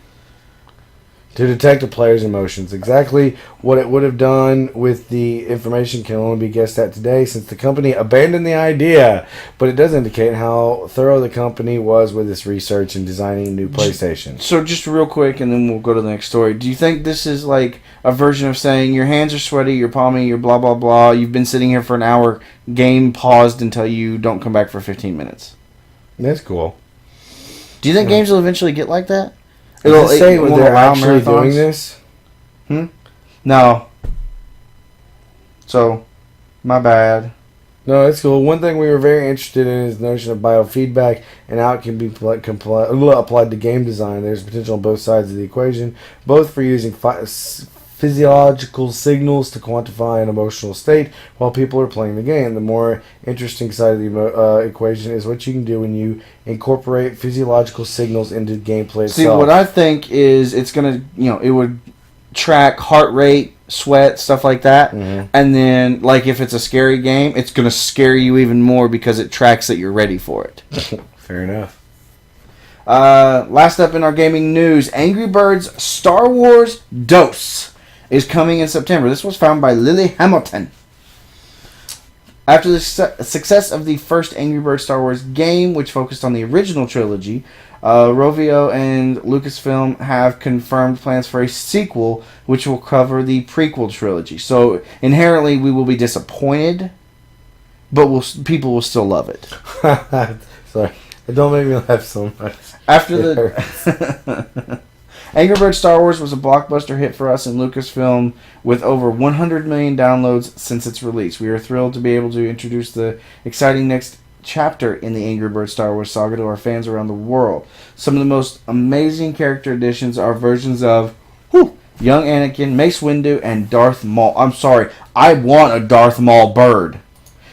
To detect a player's emotions. Exactly what it would have done with the information can only be guessed at today, since the company abandoned the idea. But it does indicate how thorough the company was with its research and designing new PlayStation. So just real quick, and then we'll go to the next story. Do you think this is like a version of saying your hands are sweaty, you're palmy, you're blah, blah, blah, you've been sitting here for an hour, game paused until you don't come back for 15 minutes? That's cool. Do you think games will eventually get like that? Does it say won't they're allow actually marathons? doing this? No. So, my bad. No, it's cool. One thing we were very interested in is the notion of biofeedback and how it can be applied to game design. There's potential on both sides of the equation, both for using physiological signals to quantify an emotional state while people are playing the game. The more interesting side of the equation is what you can do when you incorporate physiological signals into gameplay itself. See, what I think is it's going to, it would track heart rate, sweat, stuff like that. Mm-hmm. And then, like, if it's a scary game, it's going to scare you even more because it tracks that you're ready for it. Fair enough. Last up in our gaming news, Angry Birds Star Wars Dose is coming in September. This was found by Lily Hamilton. After the success of the first Angry Birds Star Wars game, which focused on the original trilogy, Rovio and Lucasfilm have confirmed plans for a sequel, which will cover the prequel trilogy. So inherently, we will be disappointed, but people will still love it. Sorry, don't make me laugh so much. After the Angry Birds Star Wars was a blockbuster hit for us in Lucasfilm with over 100 million downloads since its release. We are thrilled to be able to introduce the exciting next chapter in the Angry Birds Star Wars saga to our fans around the world. Some of the most amazing character additions are versions of young Anakin, Mace Windu, and Darth Maul. I'm sorry, I want a Darth Maul bird.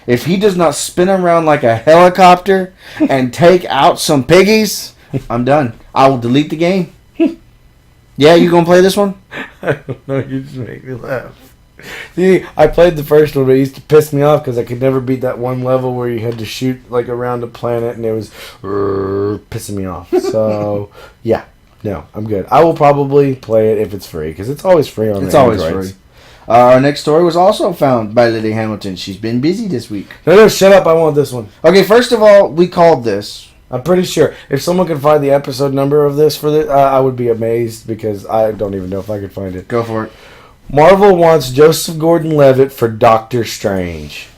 If he does not spin around like a helicopter and take out some piggies, I'm done. I will delete the game. Yeah, you gonna play this one? I don't know, you just make me laugh. See, I played the first one, but it used to piss me off because I could never beat that one level where you had to shoot like around a planet, and it was pissing me off. So, yeah, no, I'm good. I will probably play it if it's free, because it's always free on the Androids. It's always free. Our next story was also found by Lily Hamilton. She's been busy this week. No, shut up. I want this one. Okay, first of all, we called this. I'm pretty sure. If someone could find the episode number of this for this, I would be amazed, because I don't even know if I could find it. Go for it. Marvel wants Joseph Gordon-Levitt for Doctor Strange.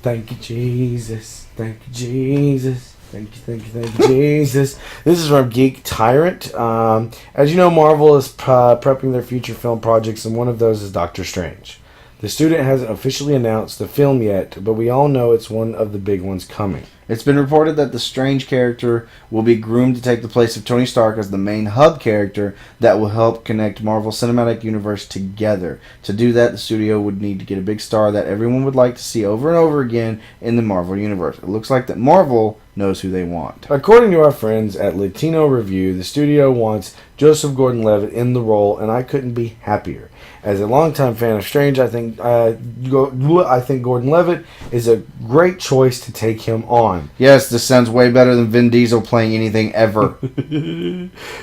Thank you, Jesus. Thank you, Jesus. Thank you, Jesus. This is from Geek Tyrant. As you know, Marvel is prepping their future film projects, and one of those is Doctor Strange. The student hasn't officially announced the film yet, but we all know it's one of the big ones coming. It's been reported that the Strange character will be groomed to take the place of Tony Stark as the main hub character that will help connect Marvel Cinematic Universe together. To do that, the studio would need to get a big star that everyone would like to see over and over again in the Marvel Universe. It looks like that Marvel knows who they want. According to our friends at Latino Review, the studio wants Joseph Gordon-Levitt in the role, and I couldn't be happier. As a longtime fan of Strange, I think Gordon-Levitt is a great choice to take him on. Yes, this sounds way better than Vin Diesel playing anything ever.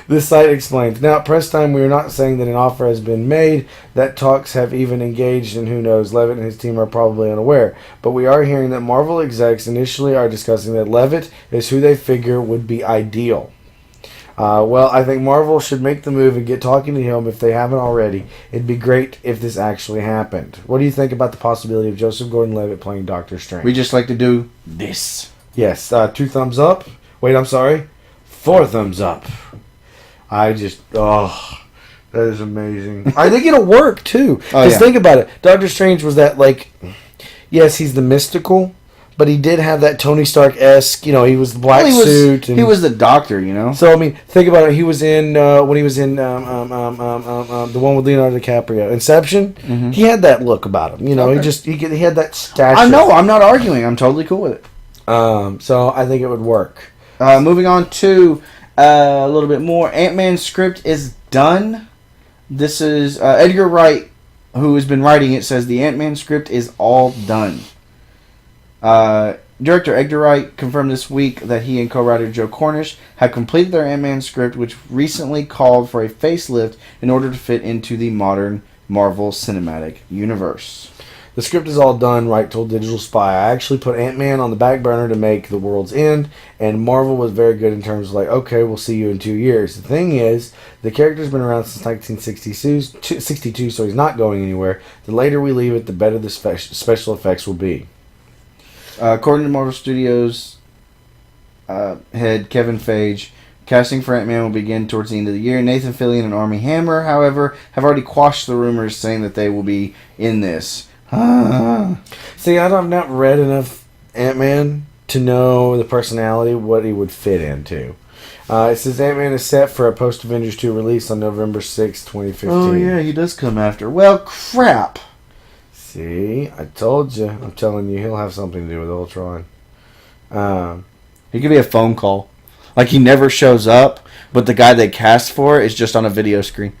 This site explains. Now, at press time, we are not saying that an offer has been made, that talks have even engaged, and who knows, Levitt and his team are probably unaware. But we are hearing that Marvel execs initially are discussing that Levitt is who they figure would be ideal. Well, I think Marvel should make the move and get talking to him if they haven't already. It'd be great if this actually happened. What do you think about the possibility of Joseph Gordon-Levitt playing Doctor Strange? We just like to do this. Yes, 2 thumbs up. Wait, I'm sorry. 4 thumbs up. That is amazing. I think it'll work, too. Oh, Because yeah. think about it. Doctor Strange was that, like... Yes, he's the mystical, but he did have that Tony Stark-esque... You know, he was the black suit. And, he was the doctor, you know? So, I mean, think about it. He was in... when he was in the one with Leonardo DiCaprio, Inception, Mm-hmm. he had that look about him. You know, Okay. he had that stature. I know. I'm not arguing. I'm totally cool with it. So, I think it would work. Moving on to a little bit more. Ant-Man's script is done. This is Edgar Wright, who has been writing it, says the Ant-Man script is all done. Director Edgar Wright confirmed this week that he and co-writer Joe Cornish have completed their Ant-Man script, which recently called for a facelift in order to fit into the modern Marvel Cinematic Universe. The script is all done, Wright told Digital Spy. I actually put Ant-Man on the back burner to make The World's End, and Marvel was very good in terms of like, okay, we'll see you in 2 years. The thing is, the character's been around since 1962, so he's not going anywhere. The later we leave it, the better the special effects will be. According to Marvel Studios head Kevin Feige, casting for Ant-Man will begin towards the end of the year. Nathan Fillion and Armie Hammer, however, have already quashed the rumors saying that they will be in this. See, I've not read enough Ant-Man to know the personality, what he would fit into. It says Ant-Man is set for a post-Avengers 2 release on November 6, 2015. Oh, yeah, he does come after. Well, crap. See, I told you. I'm telling you, he'll have something to do with Ultron. It could be a phone call. Like, he never shows up, but the guy they cast for is just on a video screen.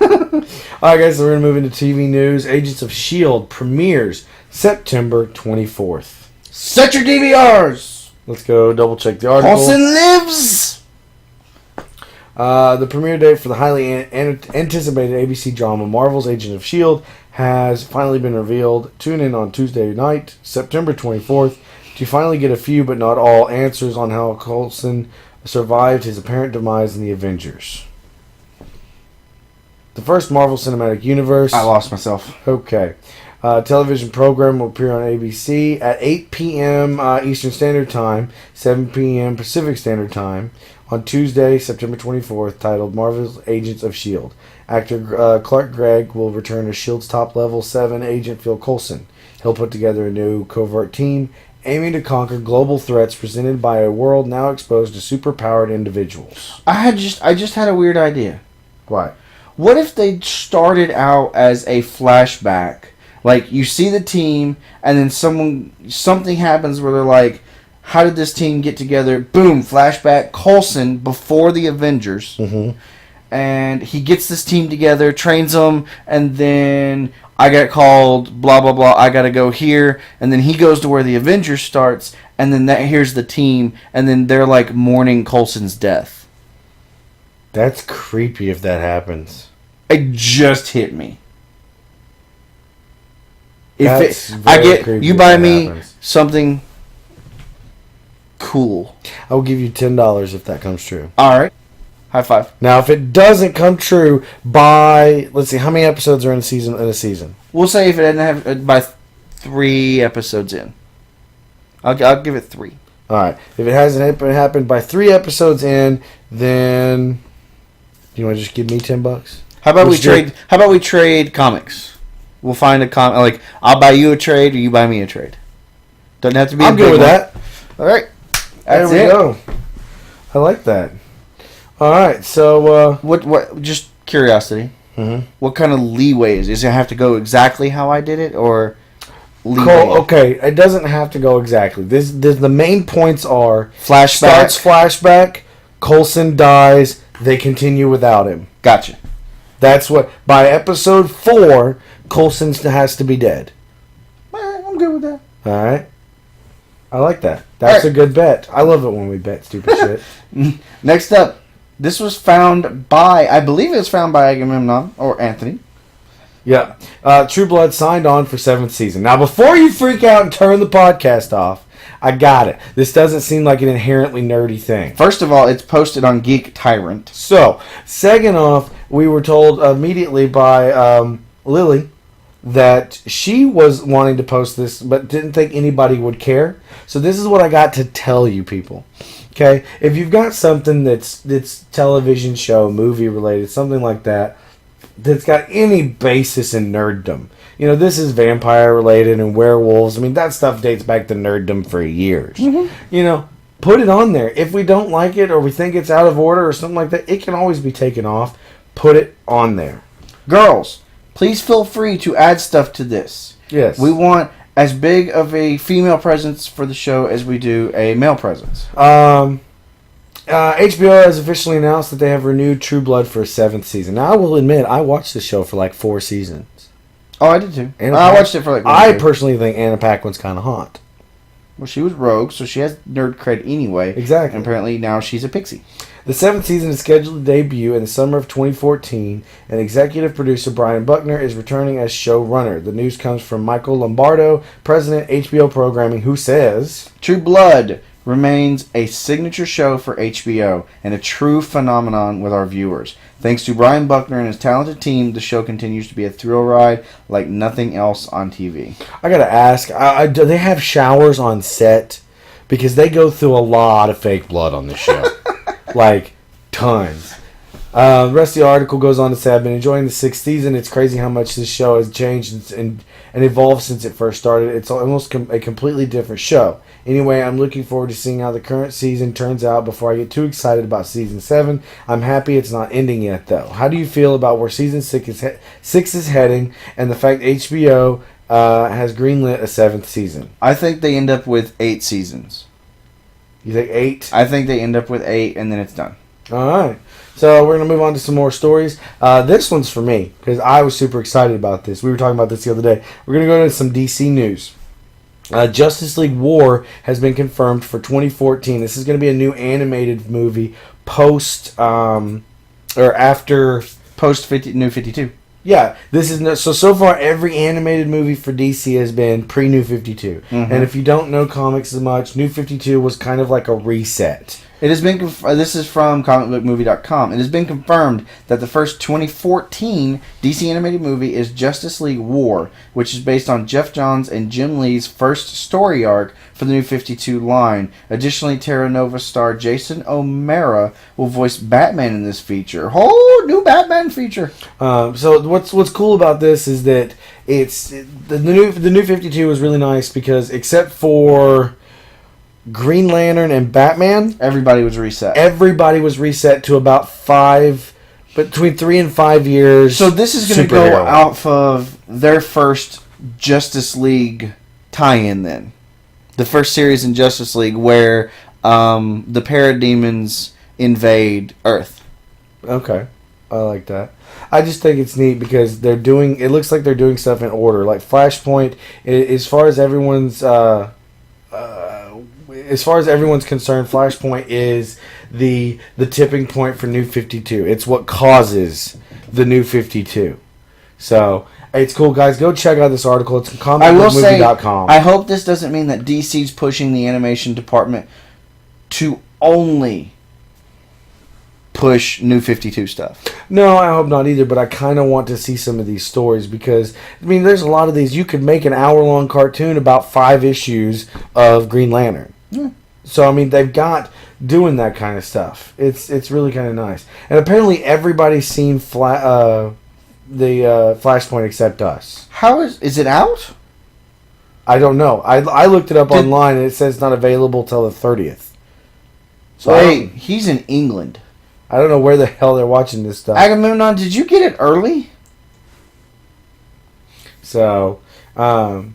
Alright guys, so we're going to move into TV news. Agents of S.H.I.E.L.D. premieres September 24th. Set your DVRs! Let's go double check the article. Coulson lives! The premiere date for the highly anticipated ABC drama Marvel's Agents of S.H.I.E.L.D. has finally been revealed. Tune in on Tuesday night, September 24th, to finally get a few but not all answers on how Coulson survived his apparent demise in the Avengers. The first Marvel Cinematic Universe. I lost myself. Okay. Television program will appear on ABC at 8 p.m. Eastern Standard Time, 7 p.m. Pacific Standard Time, on Tuesday, September 24th, titled Marvel's Agents of S.H.I.E.L.D. Actor Clark Gregg will return as S.H.I.E.L.D.'s top-level 7 agent Phil Coulson. He'll put together a new covert team aiming to conquer global threats presented by a world now exposed to superpowered individuals. I just had a weird idea. Why? What if they started out as a flashback? Like, you see the team, and then something happens where they're like, how did this team get together? Boom, flashback, Coulson before the Avengers. Mm-hmm. And he gets this team together, trains them, and then I got called, blah, blah, blah, I got to go here. And then he goes to where the Avengers starts, and then here's the team, and then they're like mourning Coulson's death. That's creepy if that happens. It just hit me. That's I very get creepy you if buy that me happens. something cool. I will give you $10 if that comes true. All right, high five. Now, if it doesn't come true by, let's see, how many episodes are in a season? We'll say if it didn't have by 3 episodes in, I'll give it 3. All right. If it hasn't happened by 3 episodes in, then you want to just give me $10? How about Which How about we trade comics? We'll find a like I'll buy you a trade or you buy me a trade. Doesn't have to be. I'm good with that. All right. There we go. I like that. All right. So what? Just curiosity. Mm-hmm. What kind of leeway is? Does it have to go exactly how I did it, or leeway? Okay, it doesn't have to go exactly. The main points are Flashback. Starts flashback. Coulson dies. They continue without him. Gotcha. That's what by episode 4, Coulson has to be dead. I'm good with that. All right. I like that. That's a good bet. I love it when we bet stupid shit. Next up, this was found by, I believe it was found by Agamemnon or Anthony. Yeah. True Blood signed on for 7th season. Now, before you freak out and turn the podcast off, I got it. This doesn't seem like an inherently nerdy thing. First of all, it's posted on Geek Tyrant. So, second off, we were told immediately by Lily that she was wanting to post this, but didn't think anybody would care. So this is what I got to tell you people. Okay, if you've got something that's television show, movie related, something like that, that's got any basis in nerddom. You know, this is vampire related and werewolves. I mean, that stuff dates back to nerddom for years. Mm-hmm. You know, put it on there. If we don't like it or we think it's out of order or something like that, it can always be taken off. Put it on there. Girls, please feel free to add stuff to this. Yes. We want as big of a female presence for the show as we do a male presence. HBO has officially announced that they have renewed True Blood for a 7th season. Now, I will admit, I watched the show for like 4 seasons. Oh, I did too. Anna I watched it for like 1 I year. personally think Anna Paquin's kind of hot. Well, she was rogue, so she has nerd cred anyway. Exactly. And apparently now she's a pixie. The 7th season is scheduled to debut in the summer of 2014, and executive producer Brian Buckner is returning as showrunner. The news comes from Michael Lombardo, president HBO Programming, who says, True Blood remains a signature show for HBO and a true phenomenon with our viewers. Thanks to Brian Buckner and his talented team, the show continues to be a thrill ride like nothing else on TV. I gotta ask, do they have showers on set? Because they go through a lot of fake blood on this show. Like, tons. The rest of the article goes on to say, I've been enjoying the 6th season. It's crazy how much this show has changed and evolved since it first started. It's almost a completely different show. Anyway, I'm looking forward to seeing how the current season turns out before I get too excited about season 7. I'm happy it's not ending yet, though. How do you feel about where season 6 is heading and the fact HBO has greenlit a 7th season? I think they end up with 8 seasons. You think 8? I think they end up with 8 and then it's done. All right. So we're going to move on to some more stories. This one's for me because I was super excited about this. We were talking about this the other day. We're going to go to some DC news. Justice League War has been confirmed for 2014. This is going to be a new animated movie post or after New 52. Yeah, this is so far every animated movie for DC has been pre New 52. Mm-hmm. And if you don't know comics as much, New 52 was kind of like a reset. It has been. This is from comicbookmovie.com. It has been confirmed that the first 2014 DC animated movie is Justice League War, which is based on Jeff Johns and Jim Lee's first story arc for the New 52 line. Additionally, Terra Nova star Jason O'Mara will voice Batman in this feature. Oh, new Batman feature! So what's cool about this is that the new 52 is really nice because except for Green Lantern and Batman, everybody was reset. Everybody was reset to about between 3 and 5 years. So this is going to go off of their first Justice League tie-in then. The first series in Justice League where the parademons invade Earth. Okay. I like that. I just think it's neat because it looks like they're doing stuff in order. Like Flashpoint, as far as everyone's concerned, Flashpoint is the tipping point for New 52. It's what causes the New 52. So, it's cool, guys. Go check out this article. It's comicbookmovie.com. I hope this doesn't mean that DC's pushing the animation department to only push New 52 stuff. No, I hope not either, but I kind of want to see some of these stories because, I mean, there's a lot of these. You could make an hour-long cartoon about 5 issues of Green Lantern. Yeah. So, I mean, they've got doing that kind of stuff. It's really kind of nice. And apparently everybody's seen the Flashpoint except us. How is it out? I don't know. I looked it up online and it says it's not available till the 30th. So wait, he's in England. I don't know where the hell they're watching this stuff. Agamemnon, did you get it early? So, Lego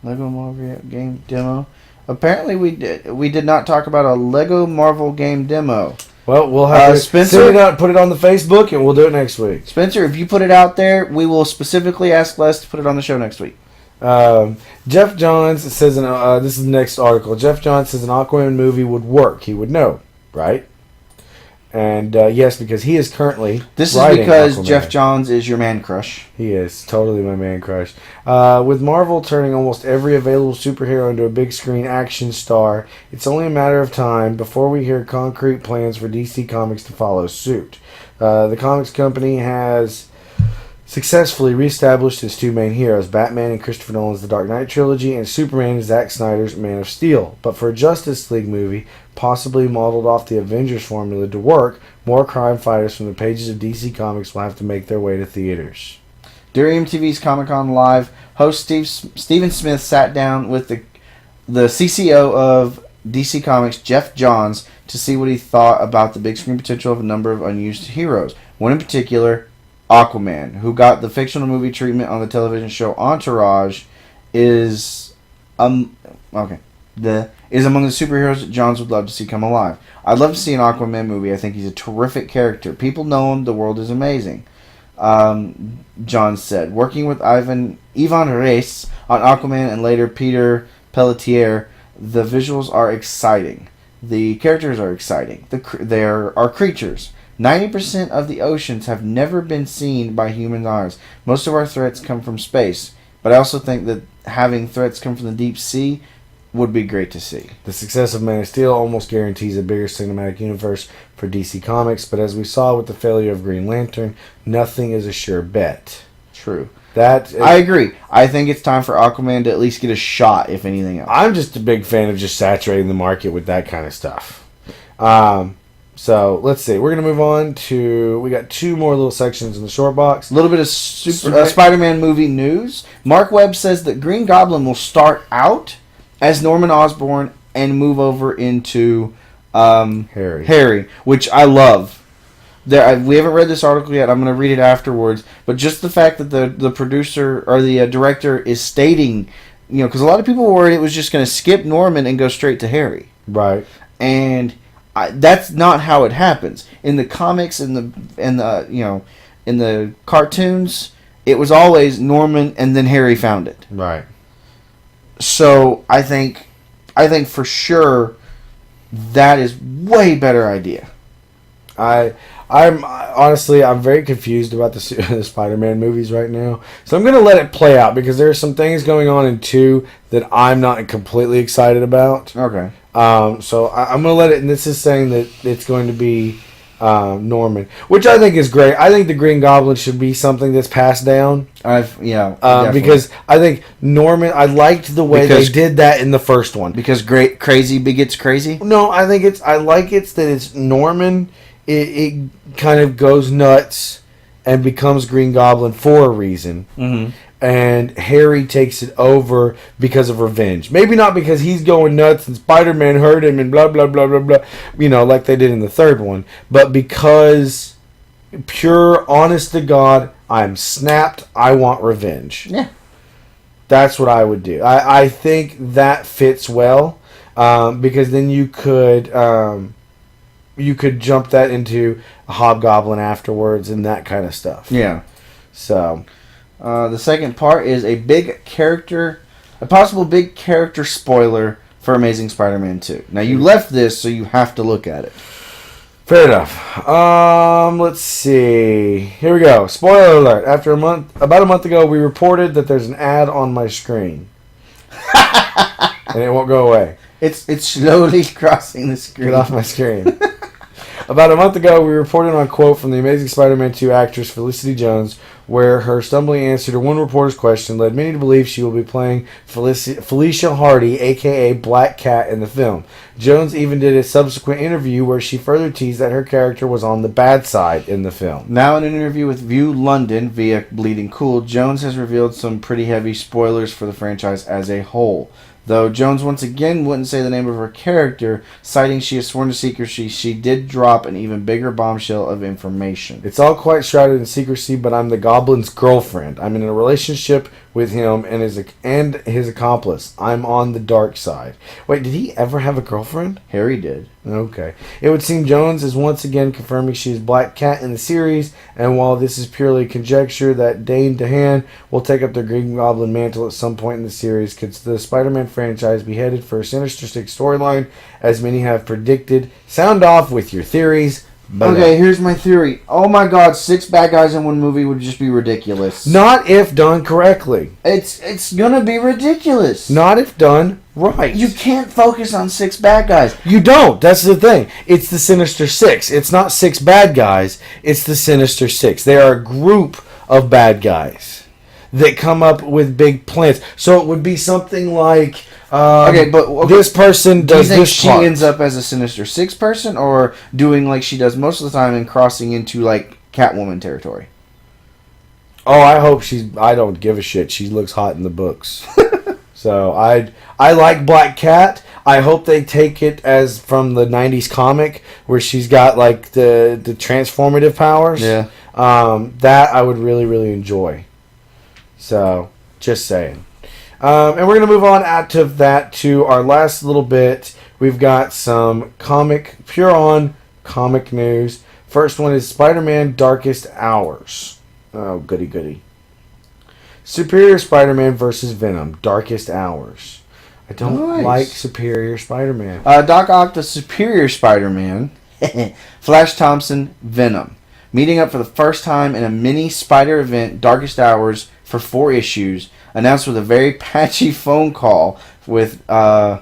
Marvel game demo. Apparently, we did not talk about a Lego Marvel game demo. Well, we'll have to Spencer, put it on the Facebook, and we'll do it next week. Spencer, if you put it out there, we will specifically ask Les to put it on the show next week. Jeff Johns says, this is the next article. Jeff Johns says an Aquaman movie would work. He would know, right? And yes, because he is currently This is because Aquaman. Jeff Johns is your man crush. He is totally my man crush. With Marvel turning almost every available superhero into a big screen action star, it's only a matter of time before we hear concrete plans for DC Comics to follow suit. The comics company has successfully reestablished his two main heroes, Batman in Christopher Nolan's The Dark Knight trilogy, and Superman in Zack Snyder's Man of Steel. But for a Justice League movie, possibly modeled off the Avengers formula to work, more crime fighters from the pages of DC Comics will have to make their way to theaters. During MTV's Comic-Con Live, host Steven Smith sat down with the CCO of DC Comics, Jeff Johns, to see what he thought about the big screen potential of a number of unused heroes. One in particular, Aquaman, who got the fictional movie treatment on the television show Entourage, is among the superheroes that Johns would love to see come alive. I'd love to see an Aquaman movie. I think he's a terrific character. People know him. The world is amazing. Johns said. Working with Ivan Reis on Aquaman and later Peter Pelletier, the visuals are exciting. The characters are exciting. There are creatures. 90% of the oceans have never been seen by human eyes. Most of our threats come from space. But I also think that having threats come from the deep sea would be great to see. The success of Man of Steel almost guarantees a bigger cinematic universe for DC Comics, but as we saw with the failure of Green Lantern, nothing is a sure bet. True. I agree. I think it's time for Aquaman to at least get a shot, if anything else. I'm just a big fan of just saturating the market with that kind of stuff. So, let's see. We're going to move on to... We got two more little sections in the short box. A little bit of Spider-Man movie news. Mark Webb says that Green Goblin will start out as Norman Osborn and move over into Harry, which I love. We haven't read this article yet. I'm going to read it afterwards. But just the fact that the producer or the director is stating, because a lot of people were worried it was just going to skip Norman and go straight to Harry. Right. And that's not how it happens. In the comics and in the cartoons, it was always Norman and then Harry found it. Right. So I think for sure that is way better idea. I'm very confused about the Spider-Man movies right now. So I'm going to let it play out because there are some things going on in 2 that I'm not completely excited about. Okay. So I'm going to let it, and this is saying that it's going to be Norman, which I think is great. I think the Green Goblin should be something that's passed down. Because I think Norman, I liked the way they did that in the first one. Because crazy begets crazy? No, I like that it's Norman. It kind of goes nuts and becomes Green Goblin for a reason. Mm-hmm. And Harry takes it over because of revenge. Maybe not because he's going nuts and Spider-Man hurt him and blah, blah, blah, blah, blah, like they did in the third one. But because pure, honest to God, I'm snapped, I want revenge. Yeah. That's what I would do. I think that fits well because then you could jump that into a Hobgoblin afterwards and that kind of stuff. Yeah. So... the second part is a possible big character spoiler for Amazing Spider-Man 2. Now, you left this, so you have to look at it. Fair enough. Let's see. Here we go. Spoiler alert. About a month ago, we reported that there's an ad on my screen. And it won't go away. It's slowly crossing the screen. Get off my screen. About a month ago, we reported on a quote from the Amazing Spider-Man 2 actress Felicity Jones, where her stumbling answer to one reporter's question led many to believe she will be playing Felicia Hardy, a.k.a. Black Cat, in the film. Jones even did a subsequent interview where she further teased that her character was on the bad side in the film. Now in an interview with View London via Bleeding Cool, Jones has revealed some pretty heavy spoilers for the franchise as a whole. Though Jones once again wouldn't say the name of her character, citing she has sworn to secrecy, she did drop an even bigger bombshell of information. It's all quite shrouded in secrecy, but I'm the Goblin's girlfriend. I'm in a relationship with him and his accomplice. I'm on the dark side. Wait, did he ever have a girlfriend? Harry did. Okay. It would seem Jones is once again confirming she is Black Cat in the series, and while this is purely conjecture that Dane DeHaan will take up the Green Goblin mantle at some point in the series, could the Spider-Man franchise be headed for a Sinister Six storyline, as many have predicted? Sound off with your theories. Okay, here's my theory. Oh my god, 6 bad guys in one movie would just be ridiculous. Not if done correctly. It's gonna be ridiculous. Not if done right. You can't focus on 6 bad guys. You don't. That's the thing. It's the Sinister Six. It's not 6 bad guys. It's the Sinister Six. They are a group of bad guys that come up with big plans. So it would be something like, this person do you does think this she part. ends up as a Sinister Six person, or doing like she does most of the time and crossing into like Catwoman territory? Oh, I hope I don't give a shit. She looks hot in the books. So I like Black Cat. I hope they take it as from the 90s comic where she's got like the transformative powers. Yeah. That I would really, really enjoy. So, just saying. And we're going to move on out of that to our last little bit. We've got some pure on comic news. First one is Spider-Man Darkest Hours. Oh, goody goody. Superior Spider-Man versus Venom, Darkest Hours. I don't like Superior Spider-Man. Doc Ock, the Superior Spider-Man. Flash Thompson, Venom. Meeting up for the first time in a mini Spider event, Darkest Hours, for 4 issues. Announced with a very patchy phone call with Dan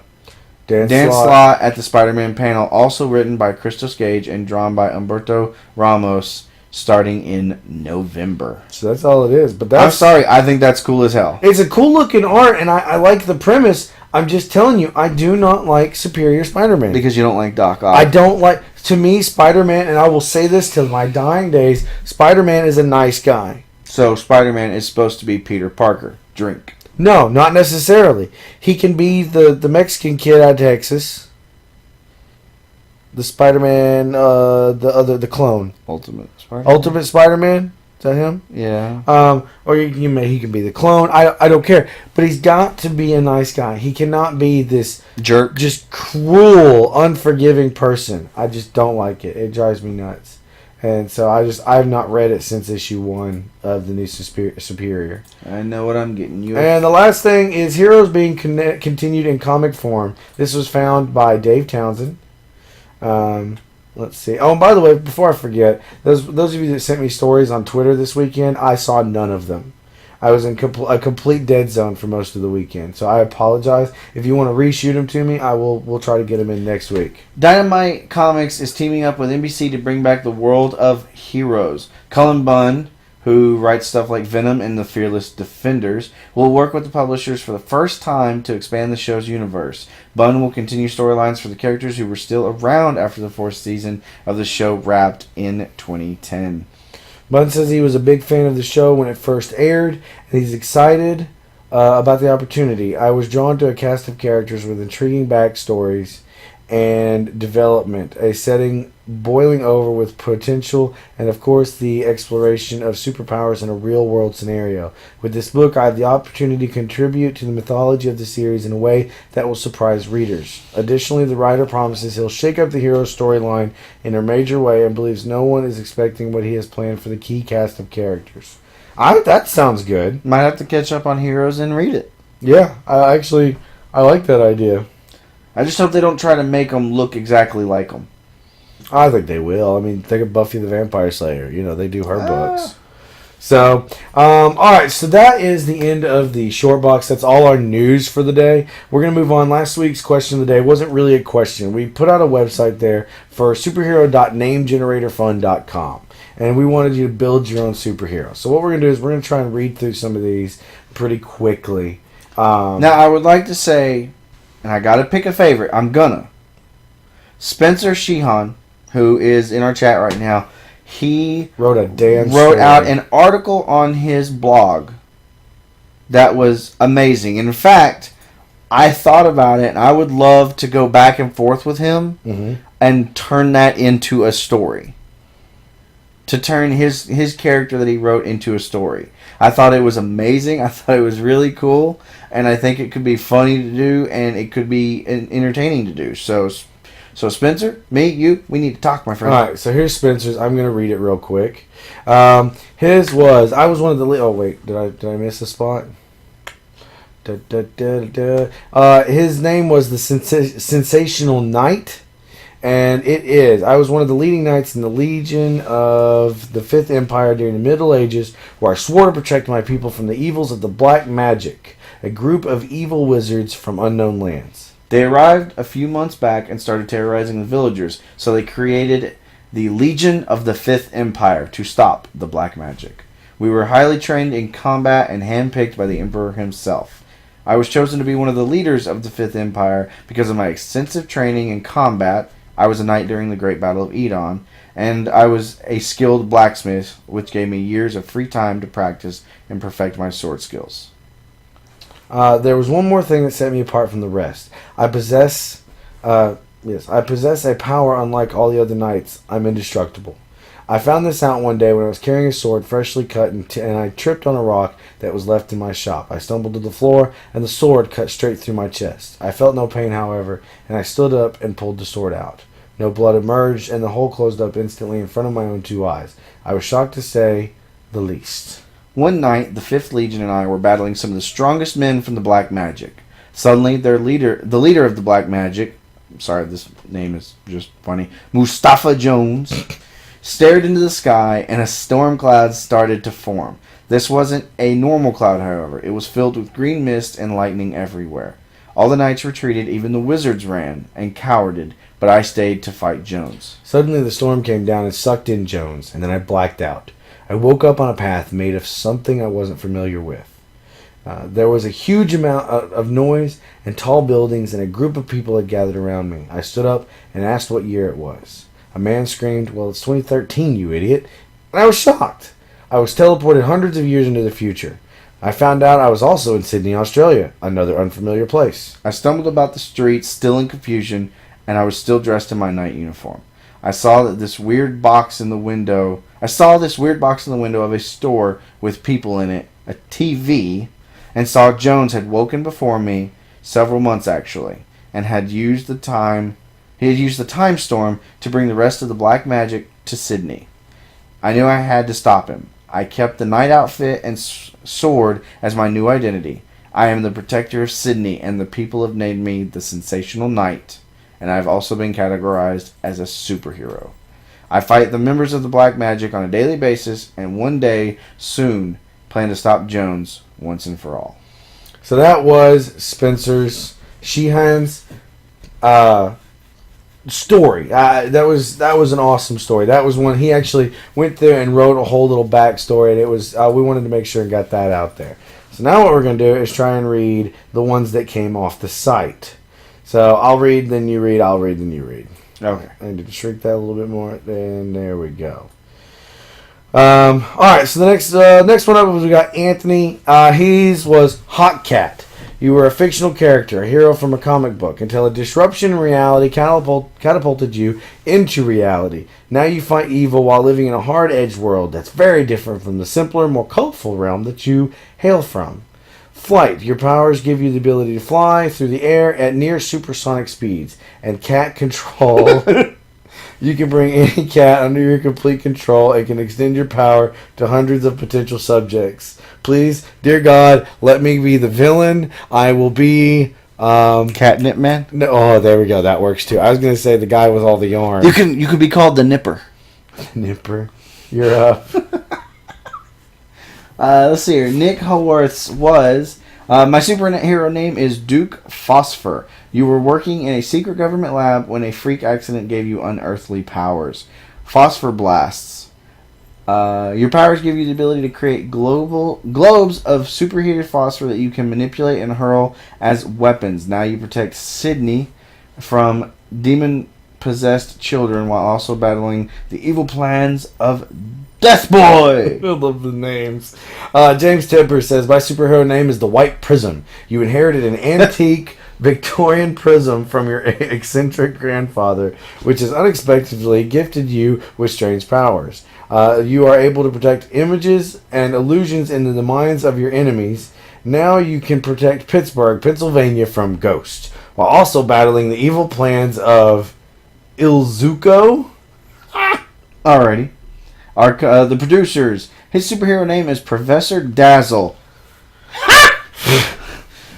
Slott at the Spider-Man panel. Also written by Christos Gage and drawn by Humberto Ramos. Starting in November. So that's all it is. But I'm sorry, I think that's cool as hell. It's a cool looking art, and I like the premise. I'm just telling you, I do not like Superior Spider-Man. Because you don't like Doc Ock. I don't like... To me, Spider-Man, and I will say this till my dying days, Spider-Man is a nice guy. So Spider-Man is supposed to be Peter Parker. Drink. No, not necessarily. He can be the Mexican kid out of Texas. The Spider-Man, the clone. Ultimate Spider-Man. Ultimate Spider-Man? Is that him? Yeah. Or he can be the clone. I don't care. But he's got to be a nice guy. He cannot be this jerk. Just cruel, unforgiving person. I just don't like it. It drives me nuts. And so I've not read it since issue 1 of the new Superior. I know what I'm getting you. And the last thing is Heroes being continued in comic form. This was found by Dave Townsend. Let's see. Oh, and by the way, before I forget, those of you that sent me stories on Twitter this weekend, I saw none of them. I was in a complete dead zone for most of the weekend, so I apologize. If you want to reshoot them to me, we'll try to get them in next week. Dynamite Comics is teaming up with NBC to bring back the world of Heroes. Cullen Bunn, who writes stuff like Venom and the Fearless Defenders, will work with the publishers for the first time to expand the show's universe. Bunn will continue storylines for the characters who were still around after the 4th season of the show wrapped in 2010. Bunn says he was a big fan of the show when it first aired, and he's excited about the opportunity. I was drawn to a cast of characters with intriguing backstories and development, a setting boiling over with potential, and of course the exploration of superpowers in a real-world scenario. With this book, I have the opportunity to contribute to the mythology of the series in a way that will surprise readers. Additionally, the writer promises he'll shake up the hero storyline in a major way and believes no one is expecting what he has planned for the key cast of characters. That sounds good. Might have to catch up on Heroes and read it. Yeah, I like that idea. I just hope they don't try to make them look exactly like them. I think they will. I mean, think of Buffy the Vampire Slayer. They do her books. So, alright, so that is the end of the short box. That's all our news for the day. We're going to move on. Last week's question of the day wasn't really a question. We put out a website there for superhero.namegeneratorfund.com. And we wanted you to build your own superhero. So what we're going to do is we're going to try and read through some of these pretty quickly. Now, I would like to say, and I got to pick a favorite. I'm gonna. Spencer Sheehan, who is in our chat right now, he wrote out an article on his blog that was amazing. In fact, I thought about it, and I would love to go back and forth with him and turn that into a story. To turn his character that he wrote into a story. I thought it was amazing. I thought it was really cool. And I think it could be funny to do, and it could be entertaining to do. So Spencer, me, you, we need to talk, my friend. All right, so here's Spencer's. I'm going to read it real quick. His was, I was one of the... Oh, wait, did I miss a spot? His name was the Sensational Knight. And it is. I was one of the leading knights in the Legion of the Fifth Empire during the Middle Ages, where I swore to protect my people from the evils of the Black Magic, a group of evil wizards from unknown lands. They arrived a few months back and started terrorizing the villagers, so they created the Legion of the Fifth Empire to stop the Black Magic. We were highly trained in combat and handpicked by the Emperor himself. I was chosen to be one of the leaders of the Fifth Empire because of my extensive training in combat. I was a knight during the Great Battle of Edon, and I was a skilled blacksmith, which gave me years of free time to practice and perfect my sword skills. There was one more thing that set me apart from the rest. I possess a power unlike all the other knights. I'm indestructible. I found this out one day when I was carrying a sword freshly cut and I tripped on a rock that was left in my shop. I stumbled to the floor and the sword cut straight through my chest. I felt no pain, however, and I stood up and pulled the sword out. No blood emerged and the hole closed up instantly in front of my own 2 eyes. I was shocked to say the least. One night, the 5th Legion and I were battling some of the strongest men from the Black Magic. Suddenly, the leader of the Black Magic, sorry, this name is just funny, Mustafa Jones, stared into the sky and a storm cloud started to form. This wasn't a normal cloud, however. It was filled with green mist and lightning everywhere. All the knights retreated, even the wizards ran and cowered, but I stayed to fight Jones. Suddenly the storm came down and sucked in Jones, and then I blacked out. I woke up on a path made of something I wasn't familiar with. There was a huge amount of noise and tall buildings, and a group of people had gathered around me. I stood up and asked what year it was. A man screamed, "Well, it's 2013, you idiot." And I was shocked. I was teleported hundreds of years into the future. I found out I was also in Sydney, Australia, another unfamiliar place. I stumbled about the streets, still in confusion, and I was still dressed in my knight uniform. I saw this weird box in the window of a store with people in it, a TV, and saw Jones had woken before me, several months actually, and had used the time storm to bring the rest of the black magic to Sydney. I knew I had to stop him. I kept the knight outfit and sword as my new identity. I am the protector of Sydney, and the people have named me the Sensational Knight, and I have also been categorized as a superhero. I fight the members of the Black Magic on a daily basis, and one day, soon, plan to stop Jones once and for all. So that was Spencer's Sheehan's story. That was an awesome story. That was one he actually went there and wrote a whole little backstory, and it was we wanted to make sure and got that out there. So now what we're going to do is try and read the ones that came off the site. So I'll read, then you read, I'll read, then you read. Okay. I need to shrink that a little bit more. And there we go. Alright, so the next one up was we got Anthony. His was Hot Cat. You were a fictional character, a hero from a comic book, until a disruption in reality catapulted you into reality. Now you fight evil while living in a hard-edged world that's very different from the simpler, more colorful realm that you hail from. Flight. Your powers give you the ability to fly through the air at near supersonic speeds. And cat control. You can bring any cat under your complete control and can extend your power to hundreds of potential subjects. Please, dear God, let me be the villain. I will be... Catnip Man? No, oh, there we go. That works too. I was going to say the guy with all the yarn. You could be called the Nipper. Nipper. You're up. Let's see here. Nick Haworth's was... my superhero name is Duke Phosphor. You were working in a secret government lab when a freak accident gave you unearthly powers. Phosphor blasts. Your powers give you the ability to create globes of superheated phosphor that you can manipulate and hurl as weapons. Now you protect Sydney from demon-possessed children while also battling the evil plans of Death Boy! I love the names. James Temper says, my superhero name is the White Prism. You inherited an antique Victorian prism from your eccentric grandfather, which has unexpectedly gifted you with strange powers. You are able to protect images and illusions into the minds of your enemies. Now you can protect Pittsburgh, Pennsylvania from ghosts, while also battling the evil plans of Ilzuko. Alrighty. The producers. His superhero name is Professor Dazzle.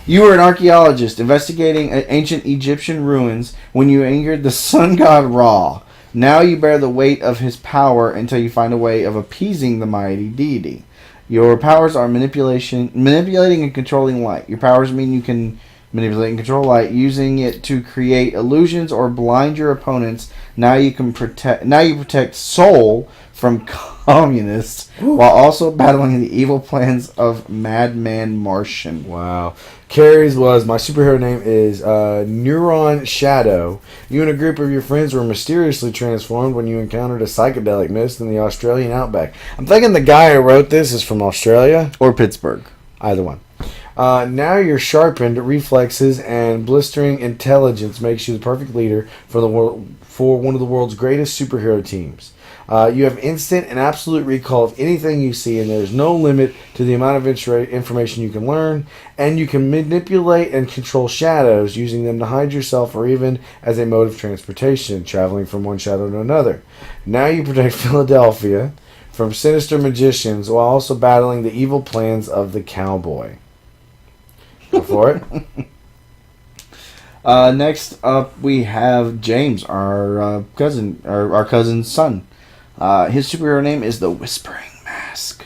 You were an archaeologist investigating ancient Egyptian ruins when you angered the sun god Ra. Now you bear the weight of his power until you find a way of appeasing the mighty deity. Your powers are manipulating and controlling light. Your powers mean you can Manipulate and control light, using it to create illusions or blind your opponents. Now you protect Soul from communists while also battling the evil plans of Madman Martian. Wow. Carrie's was, my superhero name is Neuron Shadow. You and a group of your friends were mysteriously transformed when you encountered a psychedelic mist in the Australian outback. I'm thinking the guy who wrote this is from Australia. Or Pittsburgh. Either one. Now your sharpened reflexes and blistering intelligence makes you the perfect leader for one of the world's greatest superhero teams. You have instant and absolute recall of anything you see, and there's no limit to the amount of information you can learn, and you can manipulate and control shadows, using them to hide yourself or even as a mode of transportation, traveling from one shadow to another. Now you protect Philadelphia from sinister magicians while also battling the evil plans of the cowboy. Go for it. Next up, we have James, our cousin's son. His superhero name is the Whispering Mask.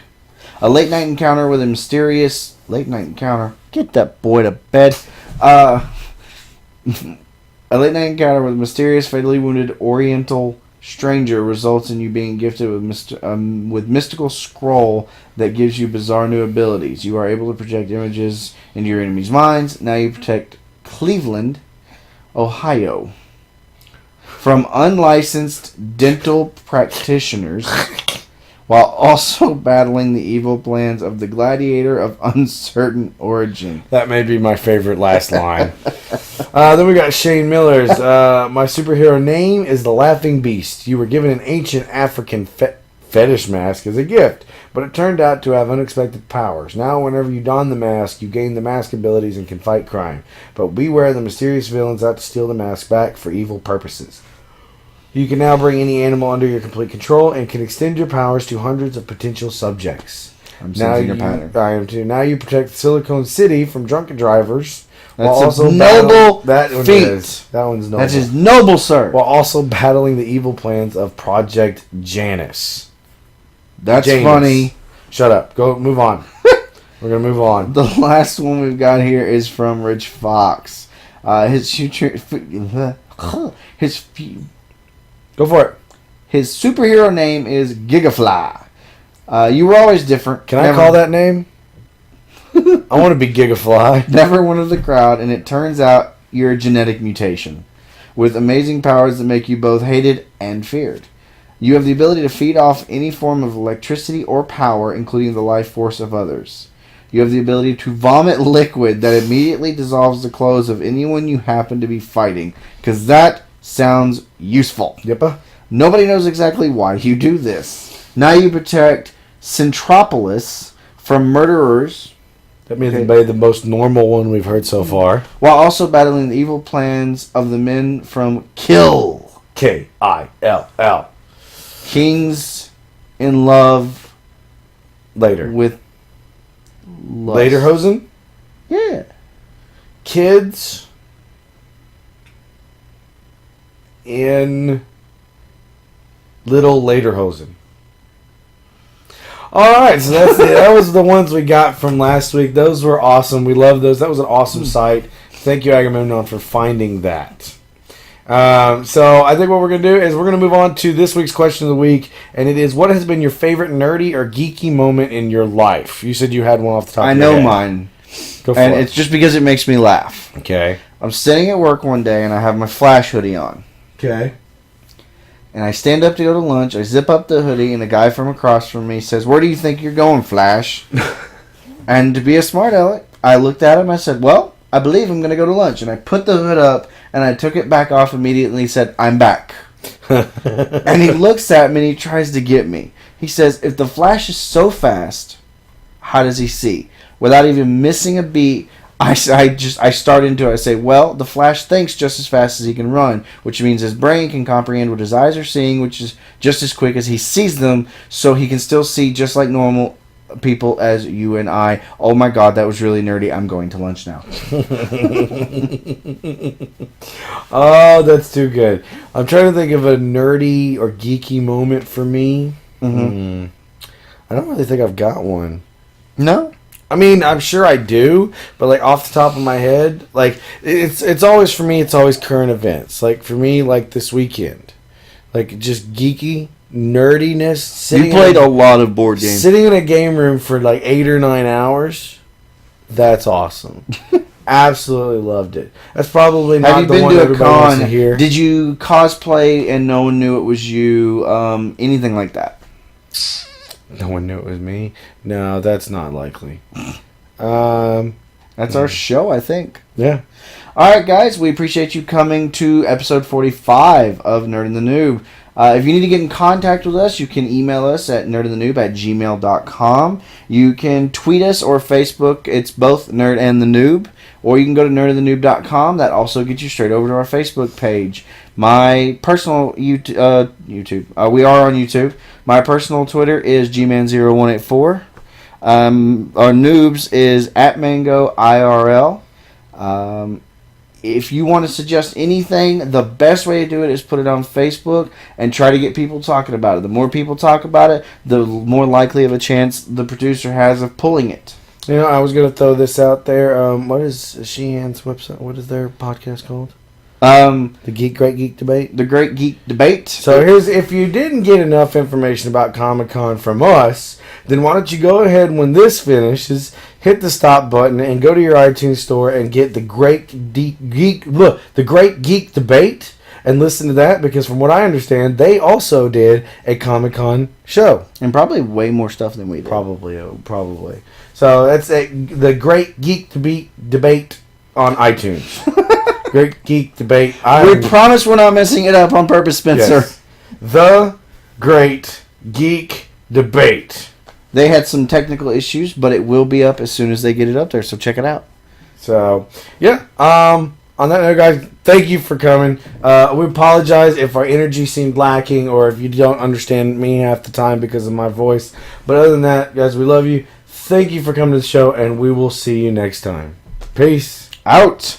A late night encounter with a mysterious Get that boy to bed. A late night encounter with a mysterious, fatally wounded Oriental stranger results in you being gifted with mystical scroll that gives you bizarre new abilities. You are able to project images into your enemies' minds. Now you protect Cleveland, Ohio, from unlicensed dental practitioners while also battling the evil plans of the gladiator of uncertain origin. That may be my favorite last line. Then we got Shane Miller's. My superhero name is the Laughing Beast. You were given an ancient African fetish mask as a gift, but it turned out to have unexpected powers. Now, whenever you don the mask, you gain the mask abilities and can fight crime. But beware the mysterious villains out to steal the mask back for evil purposes. You can now bring any animal under your complete control and can extend your powers to hundreds of potential subjects. I'm sensing a pattern. I am too. Now you protect Silicon City from drunken drivers. That's a noble feat. That one's noble. That is noble, sir. While also battling the evil plans of Project Janus. That's Janus. funny. Shut up. Go. Move on. We're going to move on. The last one we've got here is from Rich Fox. Go for it. His superhero name is Gigafly. You were always different. Can I call that name? I want to be Gigafly. Never one of the crowd, and it turns out you're a genetic mutation with amazing powers that make you both hated and feared. You have the ability to feed off any form of electricity or power, including the life force of others. You have the ability to vomit liquid that immediately dissolves the clothes of anyone you happen to be fighting, because that sounds useful. Yep. Nobody knows exactly why you do this. Now you protect Centropolis from murderers. That means the most normal one we've heard so far. While also battling the evil plans of the men from Kill. Kill. Kings in love. Later. With lust. Lederhosen? Yeah. Kids in Little Lederhosen. Alright, so that's it. That was the ones we got from last week. Those were awesome. We love those. That was an awesome site. Thank you, Agamemnon, for finding that. So I think what we're going to do is we're going to move on to this week's question of the week, and it is, what has been your favorite nerdy or geeky moment in your life? You said you had one off the top of your head. I know mine. Go for and it. it's just because it makes me laugh. Okay. I'm sitting at work one day, and I have my Flash hoodie on. Okay. And I stand up to go to lunch. I zip up the hoodie, and a guy from across from me says, "Where do you think you're going, Flash?" And to be a smart aleck, I looked at him. I said, "Well, I believe I'm going to go to lunch." And I put the hood up, and I took it back off immediately and said, "I'm back." And he looks at me, and he tries to get me. He says, "If the Flash is so fast, how does he see?" Without even missing a beat, I start into it. I say, well, the Flash thinks just as fast as he can run, which means his brain can comprehend what his eyes are seeing, which is just as quick as he sees them, so he can still see just like normal people as you and I. Oh my God, that was really nerdy. I'm going to lunch now. Oh, that's too good. I'm trying to think of a nerdy or geeky moment for me. Mm-hmm. I don't really think I've got one. No? I mean, I'm sure I do, but like off the top of my head, like it's always for me. It's always current events. Like for me, like this weekend, like just geeky nerdiness. You played a lot of board games. Sitting in a game room for like 8 or 9 hours. That's awesome. Absolutely loved it. That's probably not the one everybody wants to hear. Did you cosplay and no one knew it was you? Anything like that? No one knew it was me. No, that's not likely. That's our show, I think. Yeah. All right, guys. We appreciate you coming to episode 45 of Nerd and the Noob. If you need to get in contact with us, you can email us at nerdandthenoob@gmail.com. You can tweet us or Facebook. It's both Nerd and the Noob. Or you can go to nerdandthenoob.com. That also gets you straight over to our Facebook page. My personal YouTube. We are on YouTube. My personal Twitter is gman0184. Our Noobs is @MangoIRL. If you want to suggest anything, the best way to do it is put it on Facebook and try to get people talking about it. The more people talk about it, the more likely of a chance the producer has of pulling it. You know, I was going to throw this out there. What is Sheehan's website? What is their podcast called? The Great Geek Debate? The Great Geek Debate. So here's, if you didn't get enough information about Comic-Con from us, then why don't you go ahead when this finishes, hit the stop button and go to your iTunes store and get the Great Geek Debate and listen to that, because from what I understand, they also did a Comic-Con show. And probably way more stuff than we did. Probably. So that's the Great Geek Debate on iTunes. Great Geek Debate. We promise we're not messing it up on purpose, Spencer. Yes. The Great Geek Debate. They had some technical issues, but it will be up as soon as they get it up there, so check it out. So, yeah. On that note, guys, thank you for coming. We apologize if our energy seemed lacking or if you don't understand me half the time because of my voice. But other than that, guys, we love you. Thank you for coming to the show, and we will see you next time. Peace. Out.